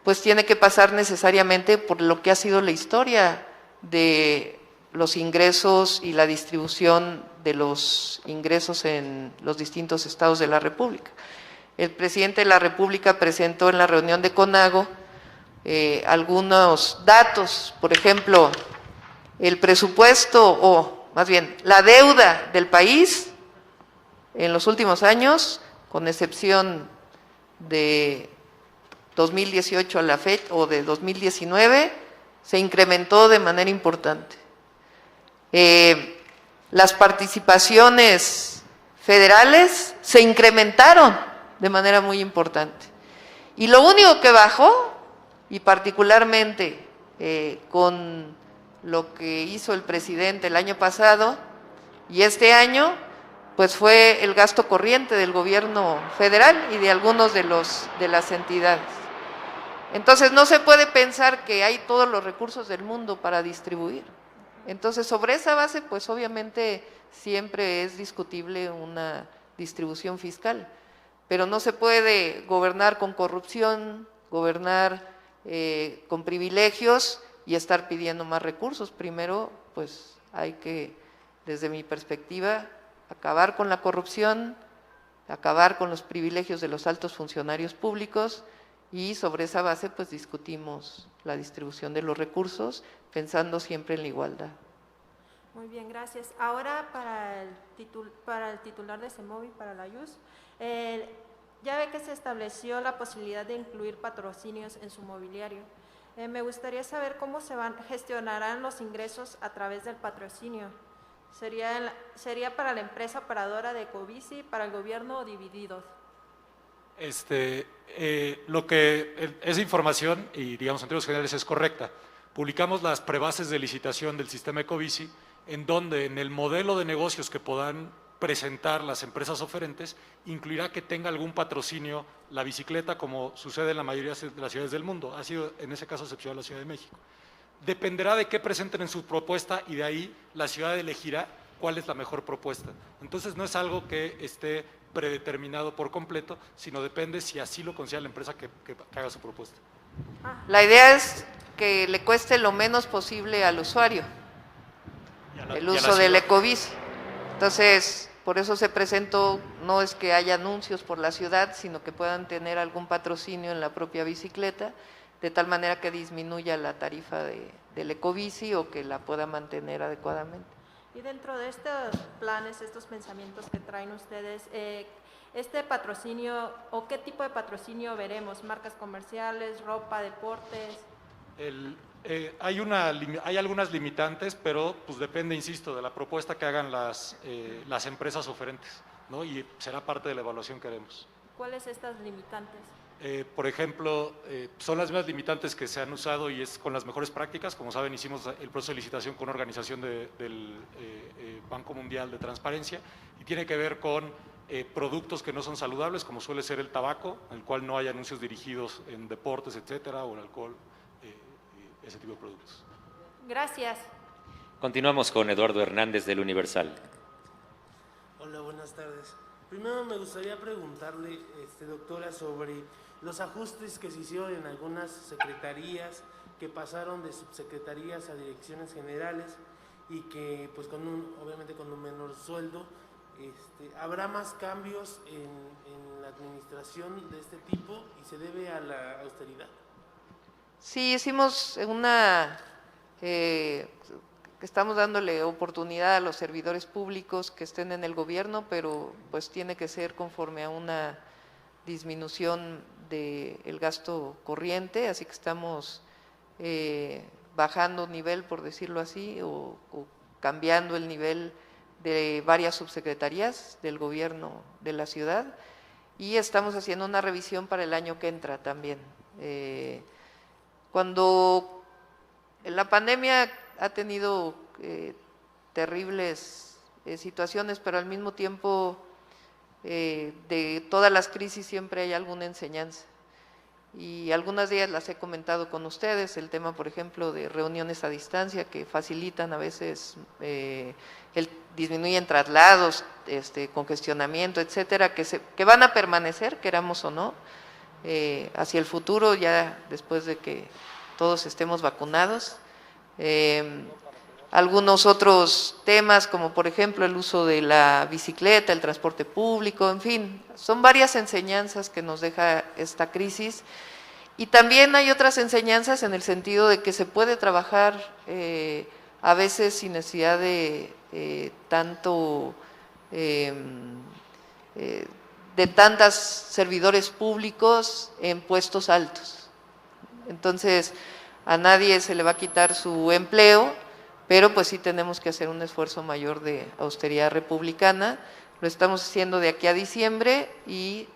pues tiene que pasar necesariamente por lo que ha sido la historia de los ingresos y la distribución de los ingresos en los distintos estados de la República. El presidente de la República presentó en la reunión de CONAGUA algunos datos, por ejemplo, el presupuesto, o más bien la deuda del país en los últimos años, con excepción de 2018 a la fecha, o de 2019, se incrementó de manera importante. Las participaciones federales se incrementaron de manera muy importante. Y lo único que bajó, y particularmente con lo que hizo el presidente el año pasado y este año, pues fue el gasto corriente del gobierno federal y de algunos de las entidades. Entonces no se puede pensar que hay todos los recursos del mundo para distribuir. Entonces sobre esa base, pues obviamente siempre es discutible una distribución fiscal, pero no se puede gobernar con corrupción, gobernar con privilegios y estar pidiendo más recursos. Primero, pues hay que, desde mi perspectiva, acabar con la corrupción, acabar con los privilegios de los altos funcionarios públicos y sobre esa base pues discutimos la distribución de los recursos pensando siempre en la igualdad. Muy bien, gracias. Ahora para el titular de CEMOVI, para la IUS, ya ve que se estableció la posibilidad de incluir patrocinios en su mobiliario. Me gustaría saber cómo gestionarán los ingresos a través del patrocinio. ¿Sería para la empresa operadora de Ecobici, para el gobierno o divididos? Esa información, y digamos en términos generales es correcta. Publicamos las prebases de licitación del sistema Ecobici, en donde en el modelo de negocios que puedan presentar las empresas oferentes, incluirá que tenga algún patrocinio la bicicleta, como sucede en la mayoría de las ciudades del mundo. Ha sido en ese caso excepcional la Ciudad de México. Dependerá de qué presenten en su propuesta y de ahí la ciudad elegirá cuál es la mejor propuesta. Entonces no es algo que esté predeterminado por completo, sino depende si así lo considera la empresa que haga su propuesta. La idea es que le cueste lo menos posible al usuario el uso del Ecobici. Entonces, por eso se presentó, no es que haya anuncios por la ciudad, sino que puedan tener algún patrocinio en la propia bicicleta, de tal manera que disminuya la tarifa del Ecobici o que la pueda mantener adecuadamente. Y dentro de estos planes, estos pensamientos que traen ustedes, este patrocinio, ¿o qué tipo de patrocinio veremos? ¿Marcas comerciales, ropa, deportes? Hay algunas limitantes, pero pues depende, insisto, de la propuesta que hagan las empresas oferentes, ¿no? Y será parte de la evaluación que haremos. ¿Cuáles estas limitantes? Por ejemplo, son las mismas limitantes que se han usado y es con las mejores prácticas. Como saben, hicimos el proceso de licitación con una organización del Banco Mundial de Transparencia y tiene que ver con productos que no son saludables, como suele ser el tabaco, en el cual no hay anuncios dirigidos en deportes, etcétera, o en alcohol, ese tipo de productos. Gracias. Continuamos con Eduardo Hernández del Universal. Hola, buenas tardes. Primero me gustaría preguntarle, doctora, sobre los ajustes que se hicieron en algunas secretarías, que pasaron de subsecretarías a direcciones generales y que, pues, obviamente con un menor sueldo. ¿Habrá más cambios en la administración de este tipo y se debe a la austeridad? Sí, hicimos que estamos dándole oportunidad a los servidores públicos que estén en el gobierno, pero pues tiene que ser conforme a una disminución del gasto corriente, así que estamos bajando nivel, por decirlo así, o cambiando el nivel de varias subsecretarías del gobierno de la ciudad, y estamos haciendo una revisión para el año que entra también. Cuando la pandemia ha tenido terribles situaciones, pero al mismo tiempo de todas las crisis siempre hay alguna enseñanza. Y algunas de ellas las he comentado con ustedes, el tema, por ejemplo, de reuniones a distancia que facilitan a veces, disminuyen traslados, congestionamiento, etcétera, que van a permanecer, queramos o no, hacia el futuro, ya después de que todos estemos vacunados. Algunos otros temas, como por ejemplo el uso de la bicicleta, el transporte público, en fin, son varias enseñanzas que nos deja esta crisis. Y también hay otras enseñanzas en el sentido de que se puede trabajar a veces sin necesidad de tantos servidores públicos en puestos altos. Entonces, a nadie se le va a quitar su empleo, pero pues sí tenemos que hacer un esfuerzo mayor de austeridad republicana. Lo estamos haciendo de aquí a diciembre y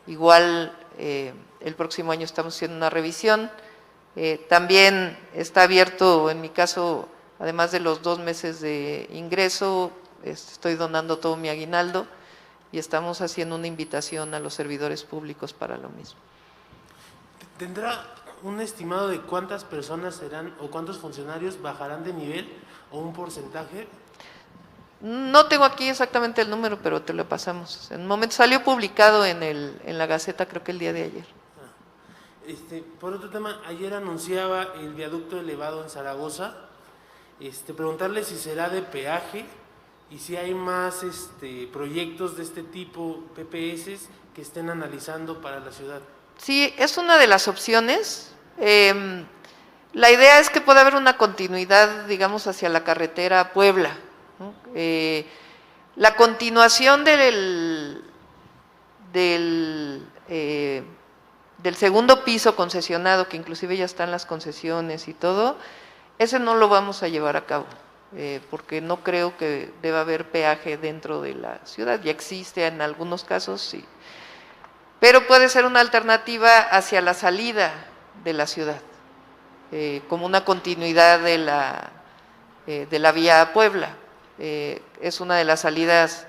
igual el próximo año estamos haciendo una revisión. También está abierto, en mi caso, además de los 2 meses de ingreso, estoy donando todo mi aguinaldo y estamos haciendo una invitación a los servidores públicos para lo mismo. ¿Tendrá un estimado de cuántas personas serán o cuántos funcionarios bajarán de nivel o un porcentaje? No tengo aquí exactamente el número, pero te lo pasamos. En un momento salió publicado en la Gaceta, creo que el día de ayer. Por otro tema, ayer anunciaba el viaducto elevado en Zaragoza. Preguntarle si será de peaje y si hay más proyectos de este tipo, PPS, que estén analizando para la ciudad. Sí, es una de las opciones. La idea es que pueda haber una continuidad, digamos, hacia la carretera Puebla, ¿no? La continuación del segundo piso concesionado, que inclusive ya están las concesiones y todo, ese no lo vamos a llevar a cabo, porque no creo que deba haber peaje dentro de la ciudad. Ya existe en algunos casos, sí. Pero puede ser una alternativa hacia la salida de la ciudad, como una continuidad de la vía Puebla. Es una de las salidas,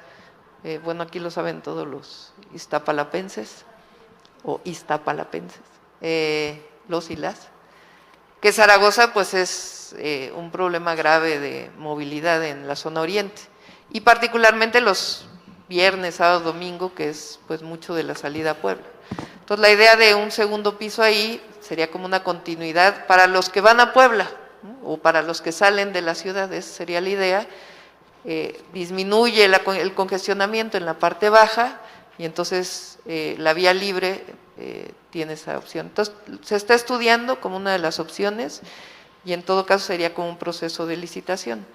bueno, aquí lo saben todos los iztapalapenses, los y las, que Zaragoza pues es un problema grave de movilidad en la zona oriente, y particularmente los viernes, sábado, domingo, que es pues mucho de la salida a Puebla. Entonces la idea de un segundo piso ahí sería como una continuidad para los que van a Puebla, ¿no? O para los que salen de la ciudad, esa sería la idea. Disminuye el congestionamiento en la parte baja y entonces la vía libre tiene esa opción. Entonces se está estudiando como una de las opciones y en todo caso sería como un proceso de licitación.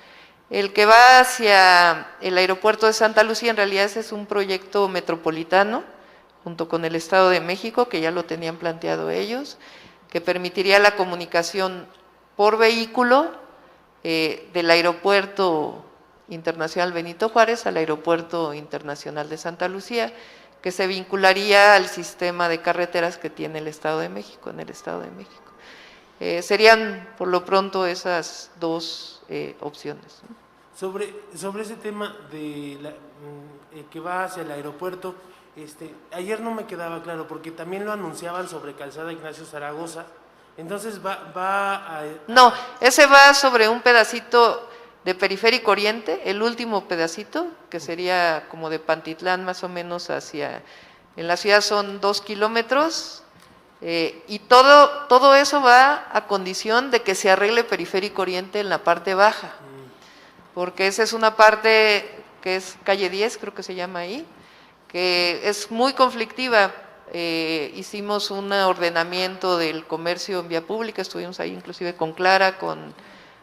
El que va hacia el aeropuerto de Santa Lucía, en realidad ese es un proyecto metropolitano, junto con el Estado de México, que ya lo tenían planteado ellos, que permitiría la comunicación por vehículo del aeropuerto internacional Benito Juárez al aeropuerto internacional de Santa Lucía, que se vincularía al sistema de carreteras que tiene el Estado de México, en el Estado de México. Serían por lo pronto esas dos opciones, ¿no? Sobre ese tema de que va hacia el aeropuerto, ayer no me quedaba claro, porque también lo anunciaban sobre Calzada Ignacio Zaragoza, entonces No, ese va sobre un pedacito de Periférico Oriente, el último pedacito, que sería como de Pantitlán más o menos hacia, en la ciudad son 2 kilómetros, y todo eso va a condición de que se arregle Periférico Oriente en la parte baja, porque esa es una parte que es calle 10, creo que se llama ahí, que es muy conflictiva. Hicimos un ordenamiento del comercio en vía pública, estuvimos ahí inclusive con Clara, con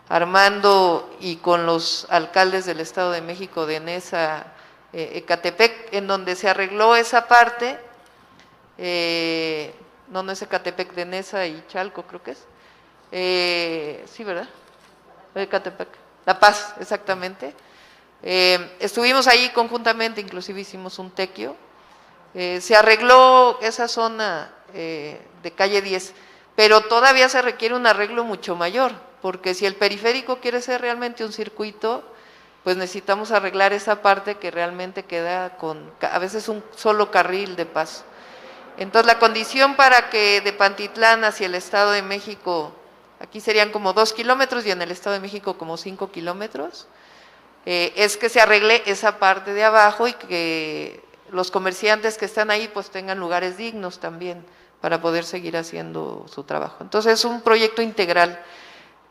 Armando y con los alcaldes del Estado de México de Nesa, Ecatepec, en donde se arregló esa parte, no es Ecatepec, de Nesa y Chalco creo que es, sí, ¿verdad? Ecatepec, La Paz, exactamente. Estuvimos ahí conjuntamente, inclusive hicimos un tequio. Se arregló esa zona de calle 10, pero todavía se requiere un arreglo mucho mayor, porque si el periférico quiere ser realmente un circuito, pues necesitamos arreglar esa parte que realmente queda con a veces un solo carril de paso. Entonces la condición para que de Pantitlán hacia el Estado de México, aquí serían como 2 kilómetros y en el Estado de México como 5 kilómetros, es que se arregle esa parte de abajo y que los comerciantes que están ahí pues tengan lugares dignos también para poder seguir haciendo su trabajo. Entonces es un proyecto integral.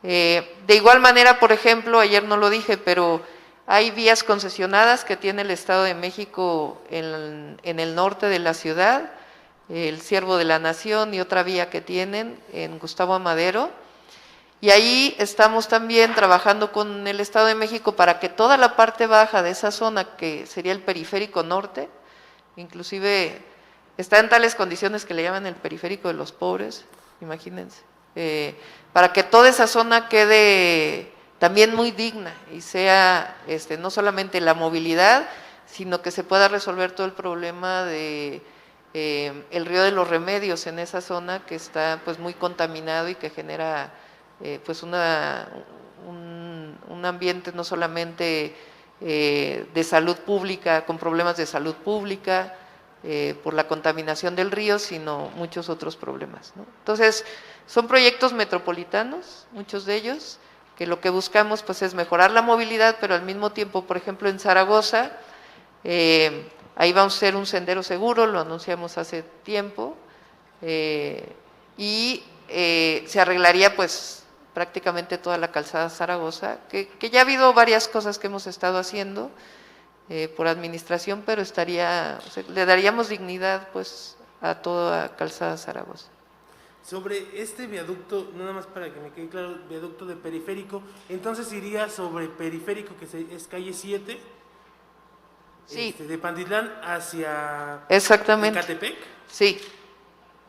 De igual manera, por ejemplo, ayer no lo dije, pero hay vías concesionadas que tiene el Estado de México en el norte de la ciudad, el Ciervo de la Nación y otra vía que tienen en Gustavo Amadero, y ahí estamos también trabajando con el Estado de México para que toda la parte baja de esa zona, que sería el periférico norte, inclusive está en tales condiciones que le llaman el periférico de los pobres, imagínense, para que toda esa zona quede también muy digna y sea no solamente la movilidad, sino que se pueda resolver todo el problema de el río de los Remedios en esa zona que está pues muy contaminado y que genera pues un ambiente no solamente de salud pública, con problemas de salud pública, por la contaminación del río, sino muchos otros problemas, ¿no? Entonces, son proyectos metropolitanos, muchos de ellos, que lo que buscamos pues es mejorar la movilidad, pero al mismo tiempo, por ejemplo, en Zaragoza, ahí vamos a hacer un sendero seguro, lo anunciamos hace tiempo, y se arreglaría pues prácticamente toda la calzada Zaragoza, que ya ha habido varias cosas que hemos estado haciendo por administración, pero le daríamos dignidad pues a toda calzada Zaragoza. Sobre este viaducto, nada más para que me quede claro, viaducto de Periférico, entonces iría sobre Periférico, que es calle 7, sí, de Pantitlán hacia exactamente. Ecatepec. Sí,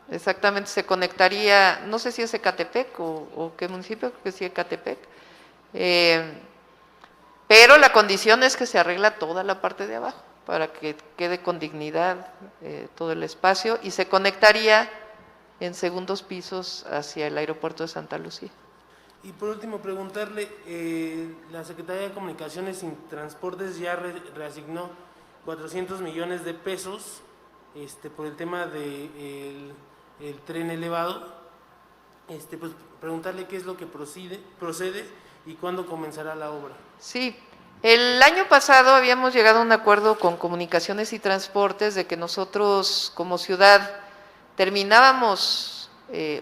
exactamente, se conectaría, no sé si es Ecatepec o qué municipio, creo que sí Ecatepec, pero la condición es que se arregla toda la parte de abajo para que quede con dignidad todo el espacio y se conectaría en segundos pisos hacia el aeropuerto de Santa Lucía. Y por último, preguntarle, la Secretaría de Comunicaciones y Transportes ya reasignó 400 millones de pesos por el tema del el tren elevado. Pues preguntarle qué es lo que procede y cuándo comenzará la obra. Sí, el año pasado habíamos llegado a un acuerdo con Comunicaciones y Transportes de que nosotros como ciudad terminábamos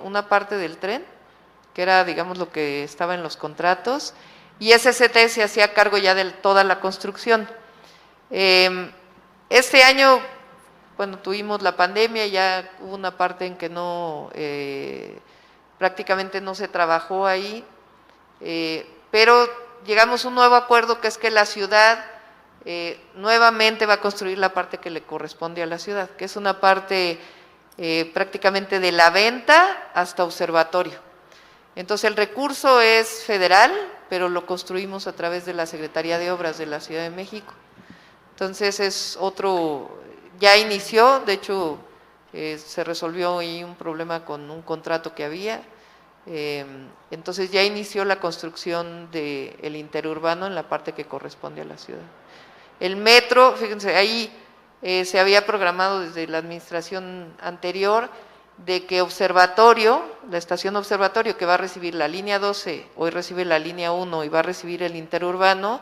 una parte del tren, que era, digamos, lo que estaba en los contratos, y SCT se hacía cargo ya de toda la construcción. Este año, bueno, tuvimos la pandemia, ya hubo una parte en que no, prácticamente no se trabajó ahí, pero llegamos a un nuevo acuerdo que es que la ciudad nuevamente va a construir la parte que le corresponde a la ciudad, que es una parte prácticamente de la venta hasta observatorio. Entonces el recurso es federal, pero lo construimos a través de la Secretaría de Obras de la Ciudad de México. Entonces es otro, ya inició, de hecho se resolvió ahí un problema con un contrato que había, entonces ya inició la construcción del interurbano en la parte que corresponde a la ciudad. El metro, fíjense, ahí se había programado desde la administración anterior de que observatorio, la estación observatorio que va a recibir la línea 12, hoy recibe la línea 1 y va a recibir el interurbano,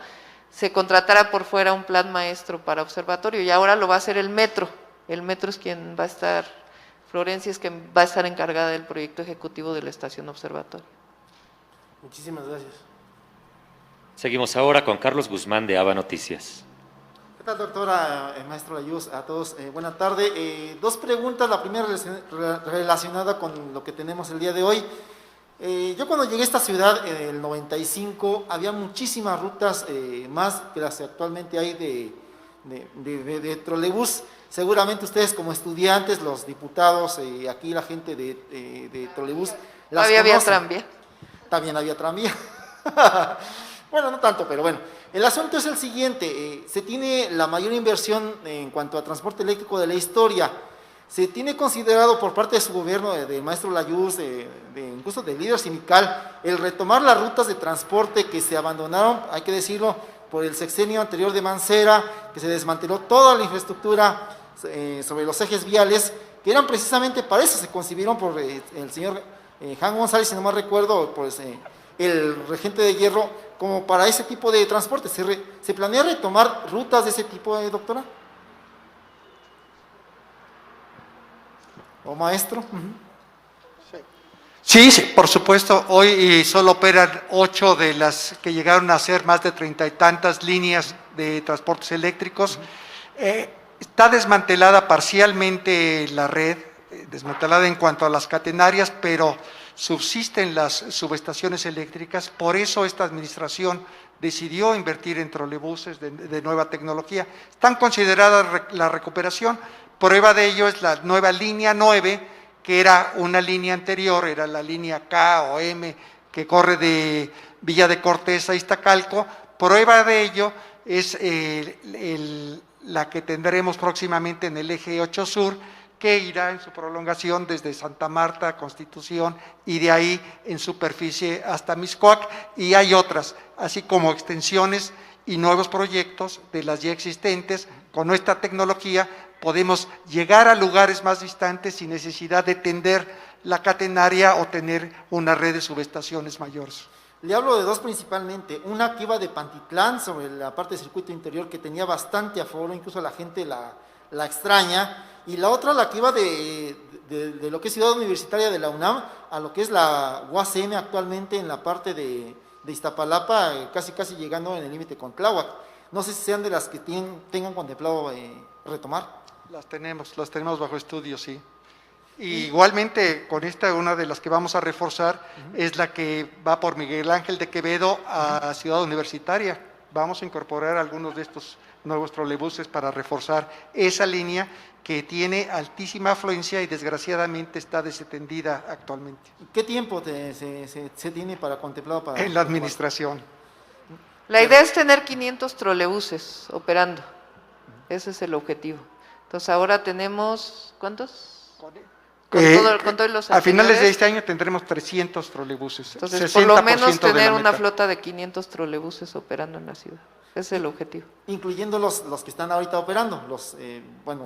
se contratara por fuera un plan maestro para observatorio y ahora lo va a hacer el metro es quien va a estar, Florencia es quien va a estar encargada del proyecto ejecutivo de la estación observatorio. Muchísimas gracias. Seguimos ahora con Carlos Guzmán de ABA Noticias. ¿Qué tal, doctora, maestro Layuz? A todos, buena tarde. Dos preguntas, la primera relacionada con lo que tenemos el día de hoy. Yo cuando llegué a esta ciudad en el 95 había muchísimas rutas más que las que actualmente hay de trolebús. Seguramente ustedes como estudiantes, los diputados, aquí la gente de trolebús las Todavía había conocen. tranvía. También había tranvía. Bueno, no tanto, pero bueno. El asunto es el siguiente, se tiene la mayor inversión en cuanto a transporte eléctrico de la historia. Se tiene considerado por parte de su gobierno, del maestro Layuz, incluso del líder sindical, el retomar las rutas de transporte que se abandonaron, hay que decirlo, por el sexenio anterior de Mancera, que se desmanteló toda la infraestructura sobre los ejes viales, que eran precisamente para eso, se concibieron por el señor Jan González, si no mal recuerdo, pues, el regente de Hierro, como para ese tipo de transporte. ¿Se planea retomar rutas de ese tipo, doctora? ¿O maestro? Sí, sí, por supuesto. Hoy solo operan 8 de las que llegaron a ser más de 30 y tantas líneas de transportes eléctricos. Está desmantelada parcialmente la red, desmantelada en cuanto a las catenarias, pero subsisten las subestaciones eléctricas. Por eso esta administración decidió invertir en trolebuses de nueva tecnología. Están consideradas la recuperación. Prueba de ello es la nueva línea 9, que era una línea anterior, era la línea K o M, que corre de Villa de Cortés a Iztacalco. Prueba de ello es la que tendremos próximamente en el eje 8 Sur, que irá en su prolongación desde Santa Marta, Constitución, y de ahí en superficie hasta Mixcoac, y hay otras, así como extensiones y nuevos proyectos de las ya existentes. Con nuestra tecnología podemos llegar a lugares más distantes sin necesidad de tender la catenaria o tener una red de subestaciones mayores. Le hablo de dos principalmente, una que iba de Pantitlán sobre la parte del circuito interior que tenía bastante aforo, incluso la gente la extraña, y la otra la que iba de lo que es Ciudad Universitaria de la UNAM a lo que es la UACM actualmente en la parte de Iztapalapa, casi llegando en el límite con Tláhuac. No sé si sean de las que tengan contemplado retomar. Las tenemos bajo estudio, sí. Y igualmente, con esta, una de las que vamos a reforzar es la que va por Miguel Ángel de Quevedo a Ciudad Universitaria. Vamos a incorporar algunos de estos nuevos trolebuses para reforzar esa línea que tiene altísima afluencia y desgraciadamente está desatendida actualmente. ¿Qué tiempo se tiene contemplado para...? En la administración. La idea es tener 500 trolebuses operando. Ese es el objetivo. Entonces ahora tenemos, ¿cuántos? Con todos los a finales de anteriores. este año tendremos 300 trolebuses. Entonces, por lo menos 60% de tener la una meta. flota de 500 trolebuses operando en la ciudad. Ese es el objetivo. Incluyendo los que están ahorita operando, los,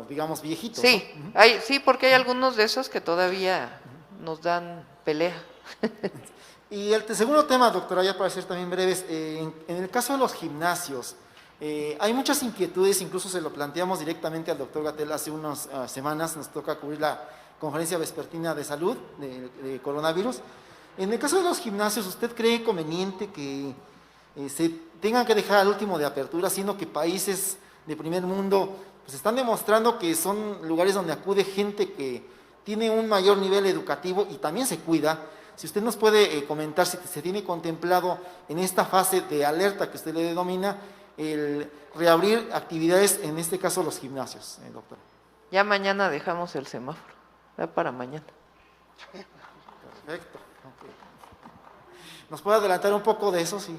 digamos, viejitos. Sí, ¿no? sí, porque hay algunos de esos que todavía nos dan pelea. Y el segundo tema, doctora, ya para ser también breves, en el caso de los gimnasios, hay muchas inquietudes, incluso se lo planteamos directamente al doctor Gatell hace unas semanas, nos toca cubrir la conferencia vespertina de salud de coronavirus. En el caso de los gimnasios, ¿usted cree conveniente que se tengan que dejar al último de apertura, siendo que países de primer mundo pues están demostrando que son lugares donde acude gente que tiene un mayor nivel educativo y también se cuida? Si usted nos puede comentar si se tiene contemplado en esta fase de alerta que usted le denomina, el reabrir actividades, en este caso los gimnasios, doctor. Ya mañana dejamos el semáforo, ya para mañana. Perfecto. Okay. ¿Nos puede adelantar un poco de eso? Sí.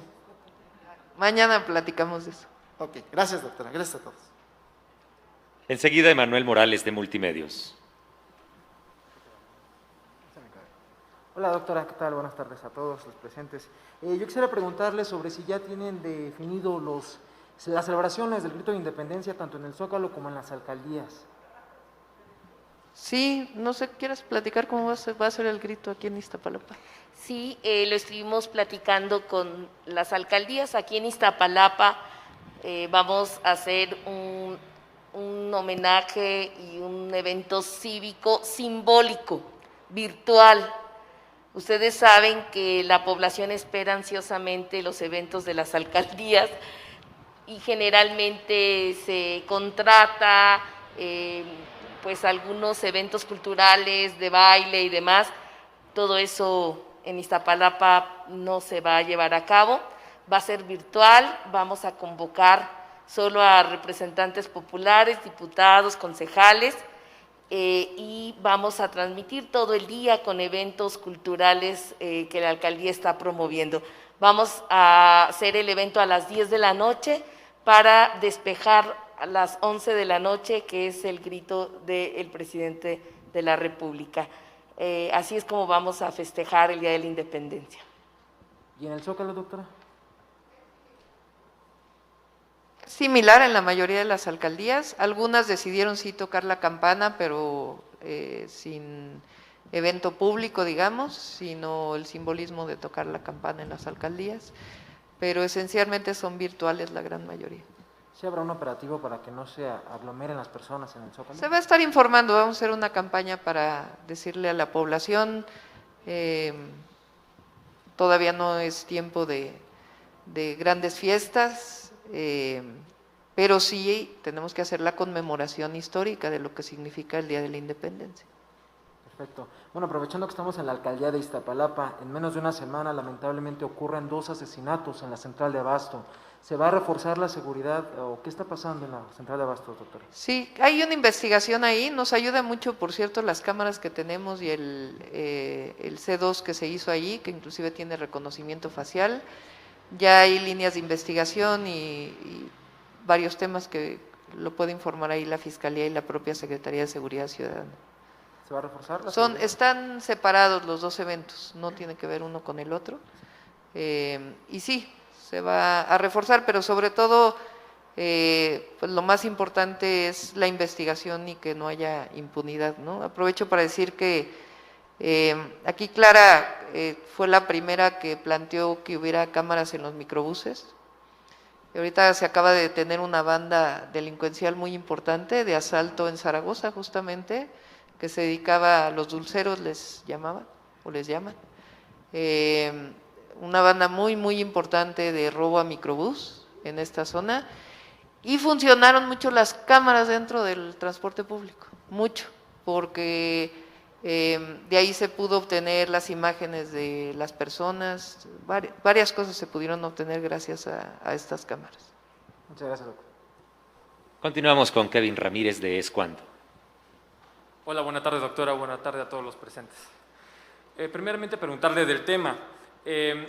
Mañana platicamos de eso. Ok, gracias doctora, gracias a todos. Enseguida, Emanuel Morales, de Multimedios. Hola doctora, ¿qué tal? Buenas tardes a todos los presentes. Yo quisiera preguntarle sobre si ya tienen definido las celebraciones del grito de independencia tanto en el Zócalo como en las alcaldías. Sí, no sé, ¿quieres platicar cómo va a ser el grito aquí en Iztapalapa? Sí, lo estuvimos platicando con las alcaldías aquí en Iztapalapa. Vamos a hacer un homenaje y un evento cívico simbólico, virtual. Ustedes saben que la población espera ansiosamente los eventos de las alcaldías y generalmente se contrata pues algunos eventos culturales de baile y demás. Todo eso en Iztapalapa no se va a llevar a cabo, va a ser virtual. Vamos a convocar solo a representantes populares, diputados, concejales, y vamos a transmitir todo el día con eventos culturales que la alcaldía está promoviendo. Vamos a hacer el evento a las 10 de la noche para despejar a las 11 de la noche, que es el grito del presidente de la República. Así es como vamos a festejar el Día de la Independencia. ¿Y en el Zócalo, doctora? Similar en la mayoría de las alcaldías. Algunas decidieron sí tocar la campana, pero sin evento público, digamos, sino el simbolismo de tocar la campana en las alcaldías, pero esencialmente son virtuales la gran mayoría. ¿Sí habrá un operativo para que no se aglomeren las personas en el Zócalo? Se va a estar informando, vamos a hacer una campaña para decirle a la población, todavía no es tiempo de grandes fiestas, pero sí tenemos que hacer la conmemoración histórica de lo que significa el Día de la Independencia. Perfecto. Bueno, aprovechando que estamos en la alcaldía de Iztapalapa, en menos de una semana lamentablemente ocurren 2 asesinatos en la central de abasto. ¿Se va a reforzar la seguridad o qué está pasando en la central de abasto, doctora? Sí, hay una investigación ahí, nos ayuda mucho, por cierto, las cámaras que tenemos y el C2 que se hizo allí, que inclusive tiene reconocimiento facial. Ya hay líneas de investigación y varios temas que lo puede informar ahí la Fiscalía y la propia Secretaría de Seguridad Ciudadana. ¿Se va a reforzar la seguridad? seguridad? Están separados los 2 eventos, no tiene que ver uno con el otro. Y sí, se va a reforzar, pero sobre todo pues lo más importante es la investigación y que no haya impunidad, ¿no? Aprovecho para decir que aquí Clara fue la primera que planteó que hubiera cámaras en los microbuses. Y ahorita se acaba de detener una banda delincuencial muy importante de asalto en Zaragoza, justamente, que se dedicaba a los dulceros, les llamaban, o les llaman. Una banda muy importante de robo a microbús en esta zona, y funcionaron mucho las cámaras dentro del transporte público, mucho, porque de ahí se pudo obtener las imágenes de las personas, varias cosas se pudieron obtener gracias a estas cámaras. Muchas gracias, doctor. Continuamos con Kevin Ramírez de Es Cuando. Hola, buenas tardes, doctora. Buenas tardes a todos los presentes. Primeramente, preguntarle del tema.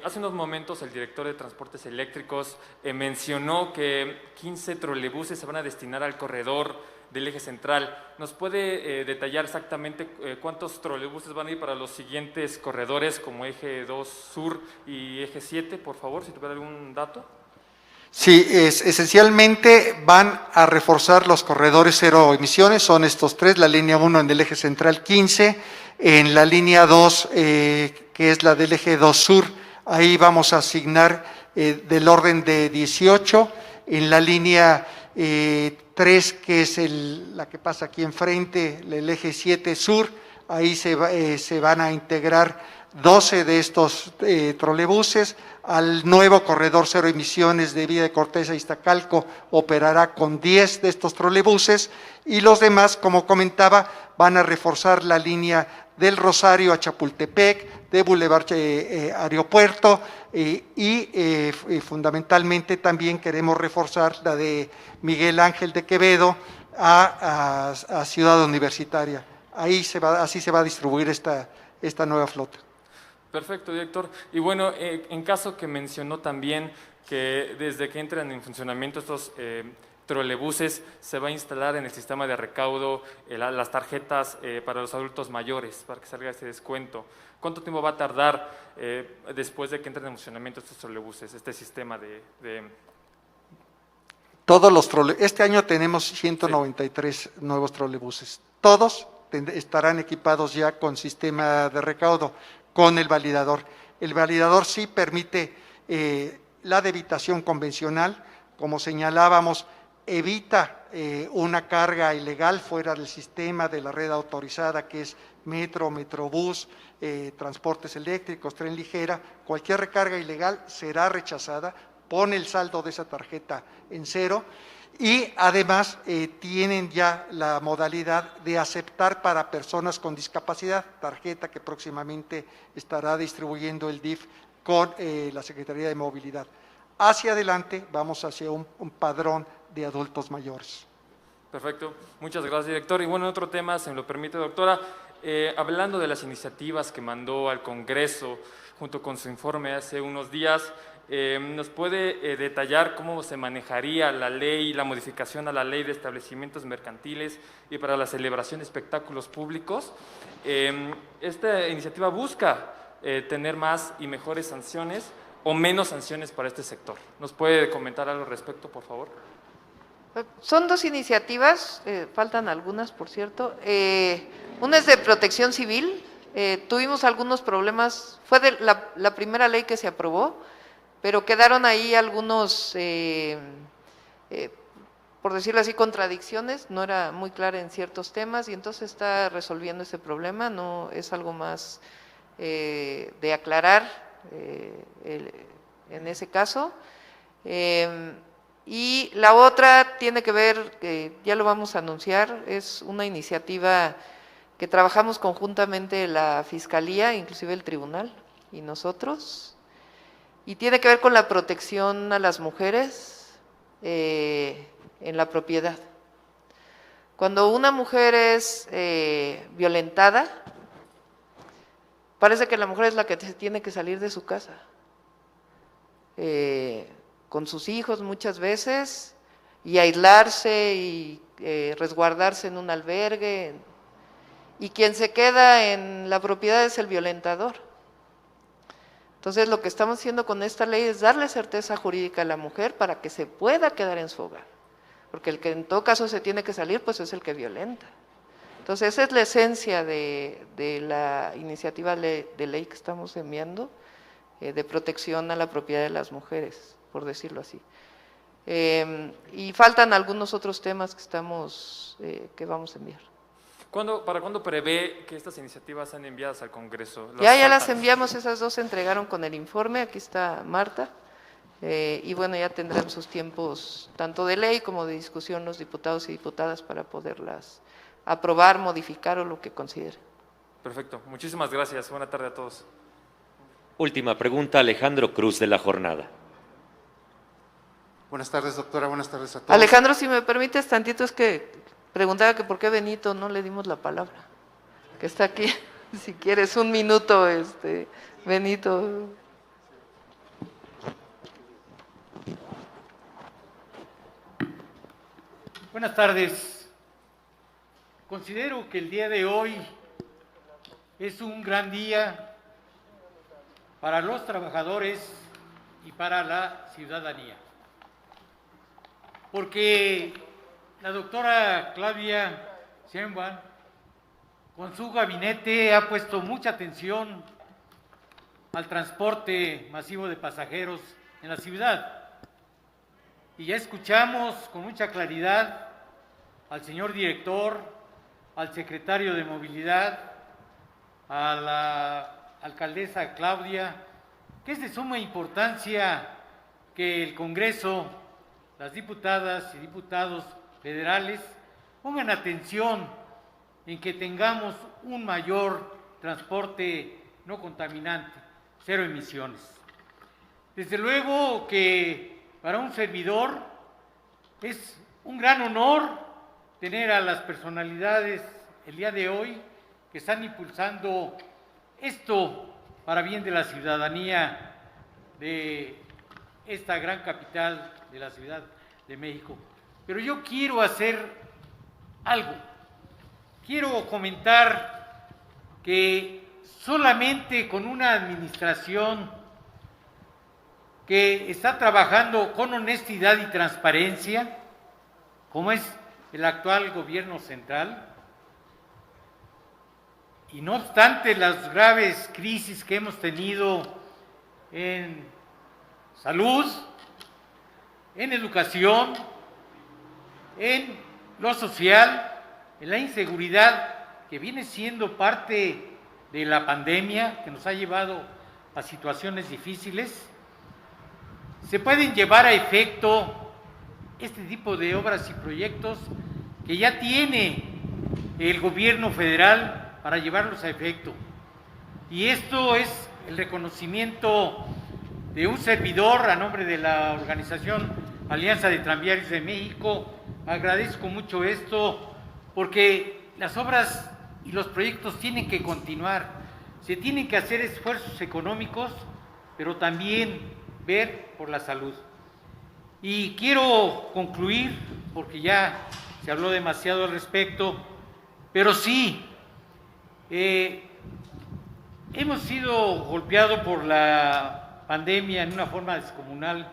Hace unos momentos el director de Transportes Eléctricos mencionó que 15 trolebuses se van a destinar al corredor del eje central. ¿Nos puede detallar exactamente cuántos trolebuses van a ir para los siguientes corredores como eje 2 sur y eje 7, por favor, si tuviera algún dato? Sí, esencialmente van a reforzar los corredores cero emisiones, son estos 3, la línea 1 en el eje central 15, en la línea 2, que es la del eje 2 sur, ahí vamos a asignar del orden de 18, en la línea 3, que es la que pasa aquí enfrente, el eje 7 sur, ahí se van a integrar 12 de estos trolebuses. Al nuevo corredor cero emisiones de Villa de Cortés a Iztacalco operará con 10 de estos trolebuses, y los demás, como comentaba, van a reforzar la línea del Rosario a Chapultepec, de Boulevard Aeropuerto, y fundamentalmente también queremos reforzar la de Miguel Ángel de Quevedo a Ciudad Universitaria. Así se va a distribuir esta nueva flota. Perfecto, director. Y bueno, en caso que mencionó también que desde que entran en funcionamiento estos trolebuses, se va a instalar en el sistema de recaudo las tarjetas para los adultos mayores, para que salga ese descuento. ¿Cuánto tiempo va a tardar después de que entren en funcionamiento estos trolebuses, este sistema Este año tenemos 193 nuevos trolebuses. Todos estarán equipados ya con sistema de recaudo, con el validador. El validador sí permite la debitación convencional, como señalábamos, evita una carga ilegal fuera del sistema de la red autorizada, que es metro, metrobús, transportes eléctricos, tren ligera. Cualquier recarga ilegal será rechazada, pone el saldo de esa tarjeta en 0, y además tienen ya la modalidad de aceptar para personas con discapacidad, tarjeta que próximamente estará distribuyendo el DIF con la Secretaría de Movilidad. Hacia adelante vamos hacia un padrón de adultos mayores. Perfecto, muchas gracias, director. Y bueno, otro tema, si me lo permite, doctora, hablando de las iniciativas que mandó al Congreso junto con su informe hace unos días, ¿nos puede detallar cómo se manejaría la ley, la modificación a la ley de establecimientos mercantiles y para la celebración de espectáculos públicos? Esta iniciativa busca tener más y mejores sanciones o menos sanciones para este sector. ¿Nos puede comentar algo al respecto, por favor? Son 2 iniciativas, faltan algunas, por cierto. Una es de protección civil, tuvimos algunos problemas, fue de la primera ley que se aprobó, pero quedaron ahí algunos, por decirlo así, contradicciones, no era muy clara en ciertos temas, y entonces está resolviendo ese problema, no es algo más de aclarar en ese caso. Y la otra tiene que ver, que ya lo vamos a anunciar, es una iniciativa que trabajamos conjuntamente la Fiscalía, inclusive el Tribunal y nosotros, y tiene que ver con la protección a las mujeres en la propiedad. Cuando una mujer es violentada, parece que la mujer es la que tiene que salir de su casa, con sus hijos muchas veces, y aislarse y resguardarse en un albergue, y quien se queda en la propiedad es el violentador. Entonces lo que estamos haciendo con esta ley es darle certeza jurídica a la mujer para que se pueda quedar en su hogar, porque el que en todo caso se tiene que salir pues es el que violenta. Entonces esa es la esencia de la iniciativa de ley que estamos enviando, de protección a la propiedad de las mujeres, por decirlo así. Y faltan algunos otros temas que vamos a enviar. ¿Para cuándo prevé que estas iniciativas sean enviadas al Congreso? Ya las enviamos, esas dos se entregaron con el informe, aquí está Marta, y bueno, ya tendrán sus tiempos tanto de ley como de discusión los diputados y diputadas para poderlas aprobar, modificar o lo que consideren. Perfecto, muchísimas gracias, buena tarde a todos. Última pregunta, Alejandro Cruz de La Jornada. Buenas tardes, doctora, buenas tardes a todos. Alejandro, si me permites tantito, es que preguntaba que por qué Benito no le dimos la palabra, que está aquí, si quieres un minuto, Benito. Buenas tardes. Considero que el día de hoy es un gran día para los trabajadores y para la ciudadanía, porque la doctora Claudia Sheinbaum con su gabinete ha puesto mucha atención al transporte masivo de pasajeros en la ciudad. Y ya escuchamos con mucha claridad al señor director, al secretario de Movilidad, a la alcaldesa Claudia, que es de suma importancia que el Congreso, las diputadas y diputados federales pongan atención en que tengamos un mayor transporte no contaminante, cero emisiones. Desde luego que para un servidor es un gran honor tener a las personalidades el día de hoy que están impulsando esto para bien de la ciudadanía de esta gran capital de la Ciudad de México. Pero yo quiero hacer algo. Quiero comentar que solamente con una administración que está trabajando con honestidad y transparencia, como es el actual gobierno central, y no obstante las graves crisis que hemos tenido en salud, en educación, en lo social, en la inseguridad, que viene siendo parte de la pandemia, que nos ha llevado a situaciones difíciles, se pueden llevar a efecto este tipo de obras y proyectos que ya tiene el gobierno federal para llevarlos a efecto. Y esto es el reconocimiento de un servidor a nombre de la organización Alianza de Tranviarios de México. Agradezco mucho esto porque las obras y los proyectos tienen que continuar. Se tienen que hacer esfuerzos económicos, pero también ver por la salud. Y quiero concluir, porque ya se habló demasiado al respecto, pero sí, hemos sido golpeados por la pandemia en una forma descomunal.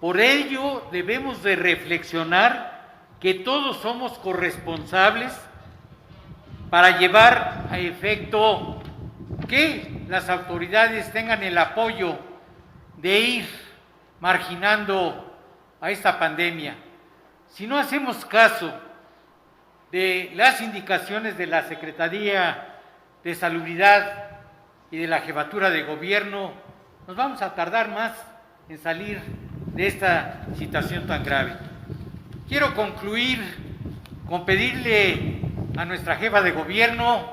Por ello debemos de reflexionar que todos somos corresponsables para llevar a efecto que las autoridades tengan el apoyo de ir marginando a esta pandemia. Si no hacemos caso de las indicaciones de la Secretaría de Salubridad y de la Jefatura de Gobierno, nos vamos a tardar más en salir de esta situación tan grave. Quiero concluir con pedirle a nuestra jefa de gobierno,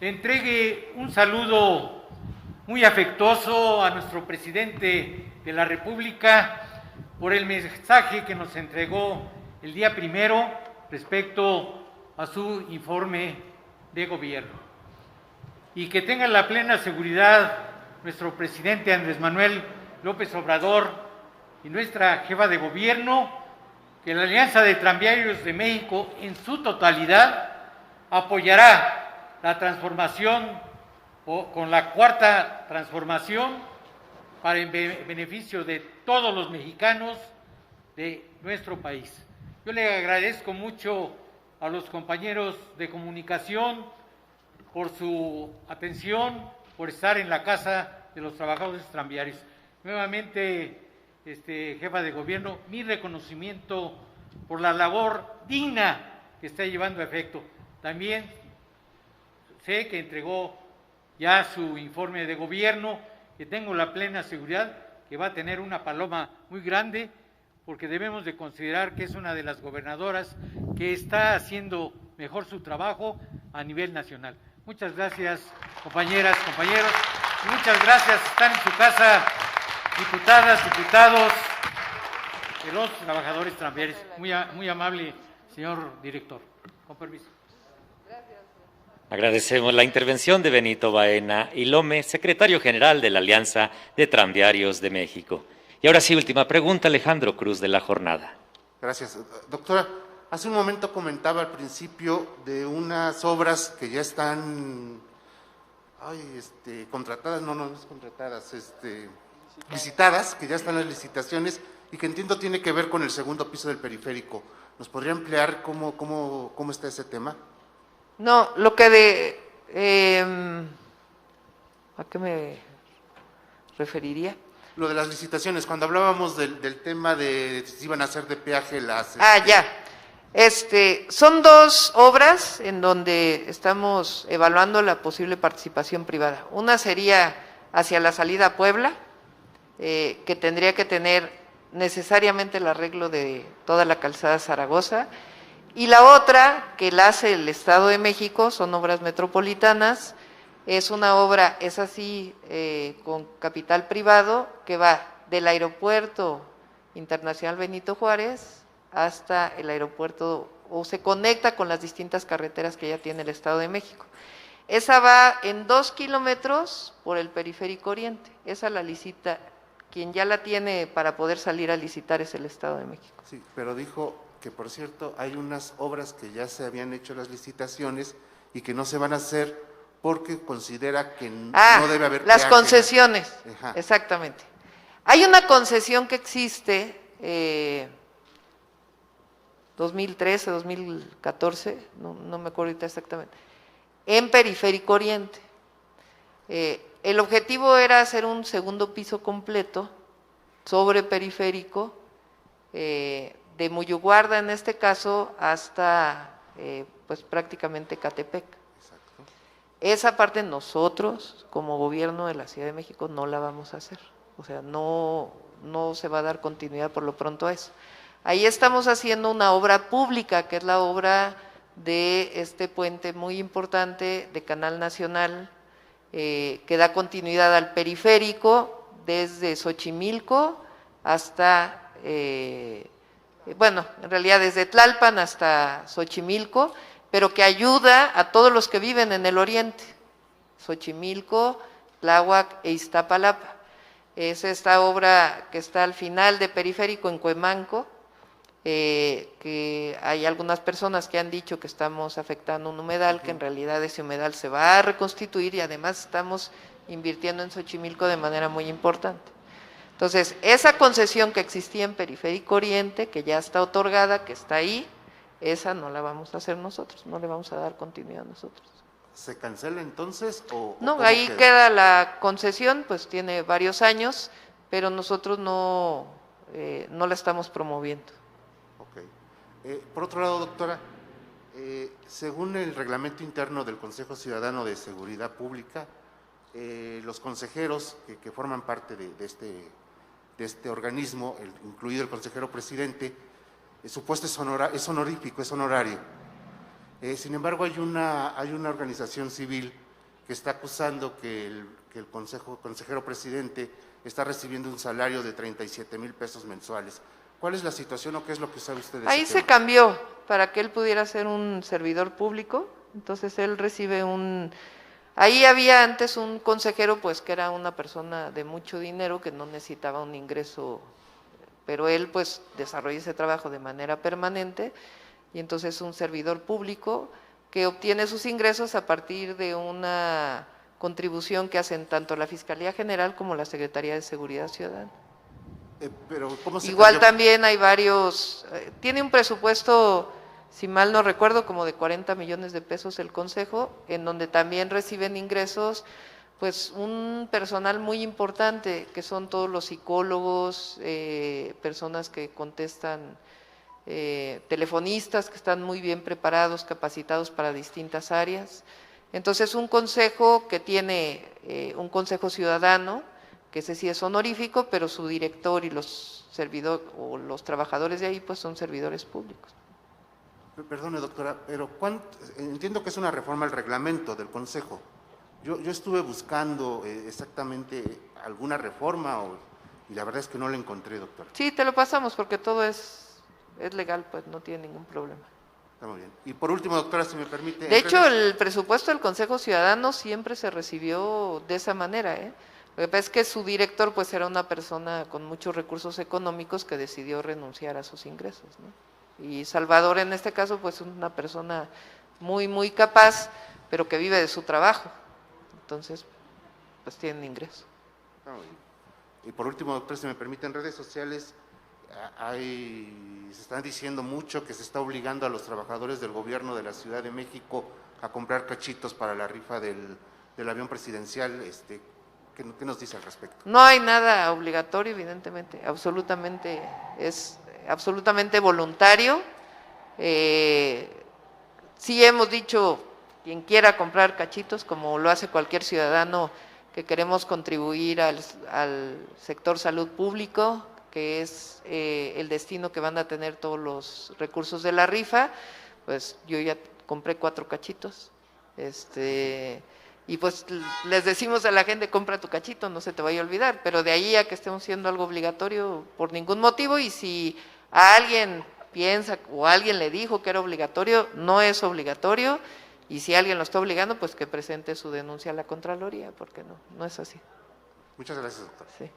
entregue un saludo muy afectuoso a nuestro presidente de la República por el mensaje que nos entregó el día primero respecto a su informe de gobierno. Y que tengan la plena seguridad nuestro presidente Andrés Manuel López Obrador y nuestra jefa de gobierno, que la Alianza de Tranviarios de México en su totalidad apoyará la transformación con la cuarta transformación para el beneficio de todos los mexicanos de nuestro país. Yo le agradezco mucho a los compañeros de comunicación por su atención, por estar en la Casa de los Trabajadores Tranviarios. Nuevamente, jefa de gobierno, mi reconocimiento por la labor digna que está llevando a efecto. También sé que entregó ya su informe de gobierno, que tengo la plena seguridad que va a tener una paloma muy grande, porque debemos de considerar que es una de las gobernadoras que está haciendo mejor su trabajo a nivel nacional. Muchas gracias, compañeras, compañeros, y muchas gracias. Están en su casa, diputadas, diputados de los trabajadores tranviarios. Muy amable, señor director. Con permiso. Agradecemos la intervención de Benito Baena y Lome, secretario general de la Alianza de Tranviarios de México. Y ahora sí, última pregunta, Alejandro Cruz, de La Jornada. Gracias. Doctora, hace un momento comentaba al principio de unas obras que ya están contratadas, no es contratadas, licitadas, que ya están las licitaciones y que entiendo tiene que ver con el segundo piso del periférico. ¿Nos podría ampliar cómo está ese tema? No, lo que ¿a qué me referiría? Lo de las licitaciones, cuando hablábamos del tema de si iban a hacer de peaje las... ya. Son dos obras en donde estamos evaluando la posible participación privada. Una sería hacia la salida a Puebla, que tendría que tener necesariamente el arreglo de toda la calzada Zaragoza, y la otra, que la hace el Estado de México, son obras metropolitanas. Es una obra, es así, con capital privado, que va del Aeropuerto Internacional Benito Juárez hasta el aeropuerto, o se conecta con las distintas carreteras que ya tiene el Estado de México. Esa va en 2 kilómetros por el Periférico Oriente. Esa la licita, quien ya la tiene para poder salir a licitar es el Estado de México. Sí, pero dijo que, por cierto, hay unas obras que ya se habían hecho las licitaciones y que no se van a hacer porque considera que no debe haber las peaje. Concesiones, Ajá. Exactamente. Hay una concesión que existe, 2013, 2014, no me acuerdo ahorita exactamente, en Periférico Oriente. El objetivo era hacer un segundo piso completo sobre Periférico, de Muyuguarda en este caso hasta pues prácticamente Catepec. Exacto. Esa parte nosotros como gobierno de la Ciudad de México no la vamos a hacer, o sea, no se va a dar continuidad por lo pronto a eso. Ahí estamos haciendo una obra pública, que es la obra de este puente muy importante de Canal Nacional, que da continuidad al periférico desde Xochimilco hasta, en realidad desde Tlalpan hasta Xochimilco, pero que ayuda a todos los que viven en el oriente, Xochimilco, Tláhuac e Iztapalapa. Es esta obra que está al final de Periférico en Cuemanco, que hay algunas personas que han dicho que estamos afectando un humedal, que en realidad ese humedal se va a reconstituir y además estamos invirtiendo en Xochimilco de manera muy importante. Entonces, esa concesión que existía en Periférico Oriente, que ya está otorgada, que está ahí, esa no la vamos a hacer nosotros, no le vamos a dar continuidad nosotros. ¿Se cancela entonces o no, ahí queda la concesión, pues tiene varios años, pero nosotros no la estamos promoviendo. Ok. Por otro lado, doctora, según el reglamento interno del Consejo Ciudadano de Seguridad Pública, los consejeros que forman parte de este organismo, incluido el consejero presidente, su puesto es honorífico, es honorario. Sin embargo, hay una organización civil que está acusando que el consejero presidente está recibiendo un salario de 37,000 pesos mensuales. ¿Cuál es la situación o qué es lo que sabe usted de Ahí ese se tema? cambió para que él pudiera ser un servidor público, entonces él recibe un... Ahí había antes un consejero, pues que era una persona de mucho dinero que no necesitaba un ingreso, pero él pues desarrolla ese trabajo de manera permanente y entonces es un servidor público que obtiene sus ingresos a partir de una contribución que hacen tanto la Fiscalía General como la Secretaría de Seguridad Ciudadana. Pero ¿cómo se Igual cambió? también hay varios, tiene un presupuesto, si mal no recuerdo, como de 40 millones de pesos el Consejo, en donde también reciben ingresos, pues un personal muy importante, que son todos los psicólogos, personas que contestan, telefonistas que están muy bien preparados, capacitados para distintas áreas. Entonces, un consejo que tiene un consejo ciudadano, que ese sí es honorífico, pero su director y los servidores o los trabajadores de ahí pues son servidores públicos. Perdone, doctora, pero entiendo que es una reforma al reglamento del Consejo. Yo estuve buscando exactamente alguna reforma y la verdad es que no la encontré, doctora. Sí, te lo pasamos porque todo es legal, pues no tiene ningún problema. Está muy bien. Y por último, doctora, si me permite... De hecho, el presupuesto del Consejo Ciudadano siempre se recibió de esa manera, ¿eh? Lo que pasa es que su director pues era una persona con muchos recursos económicos que decidió renunciar a sus ingresos, ¿no? Y Salvador en este caso pues es una persona muy capaz, pero que vive de su trabajo, entonces pues tienen ingreso. Y por último, doctor, si me permite, en redes sociales se están diciendo mucho que se está obligando a los trabajadores del gobierno de la Ciudad de México a comprar cachitos para la rifa del avión presidencial. ¿Qué nos dice al respecto? No hay nada obligatorio, evidentemente, es absolutamente voluntario. Sí hemos dicho, quien quiera comprar cachitos, como lo hace cualquier ciudadano, que queremos contribuir al sector salud público, que es el destino que van a tener todos los recursos de la rifa, pues yo ya compré 4 cachitos, y pues les decimos a la gente, compra tu cachito, no se te vaya a olvidar, pero de ahí a que estemos haciendo algo obligatorio por ningún motivo, y si a alguien piensa o alguien le dijo que era obligatorio, no es obligatorio, y si alguien lo está obligando, pues que presente su denuncia a la Contraloría, porque no es así. Muchas gracias, doctor. Sí.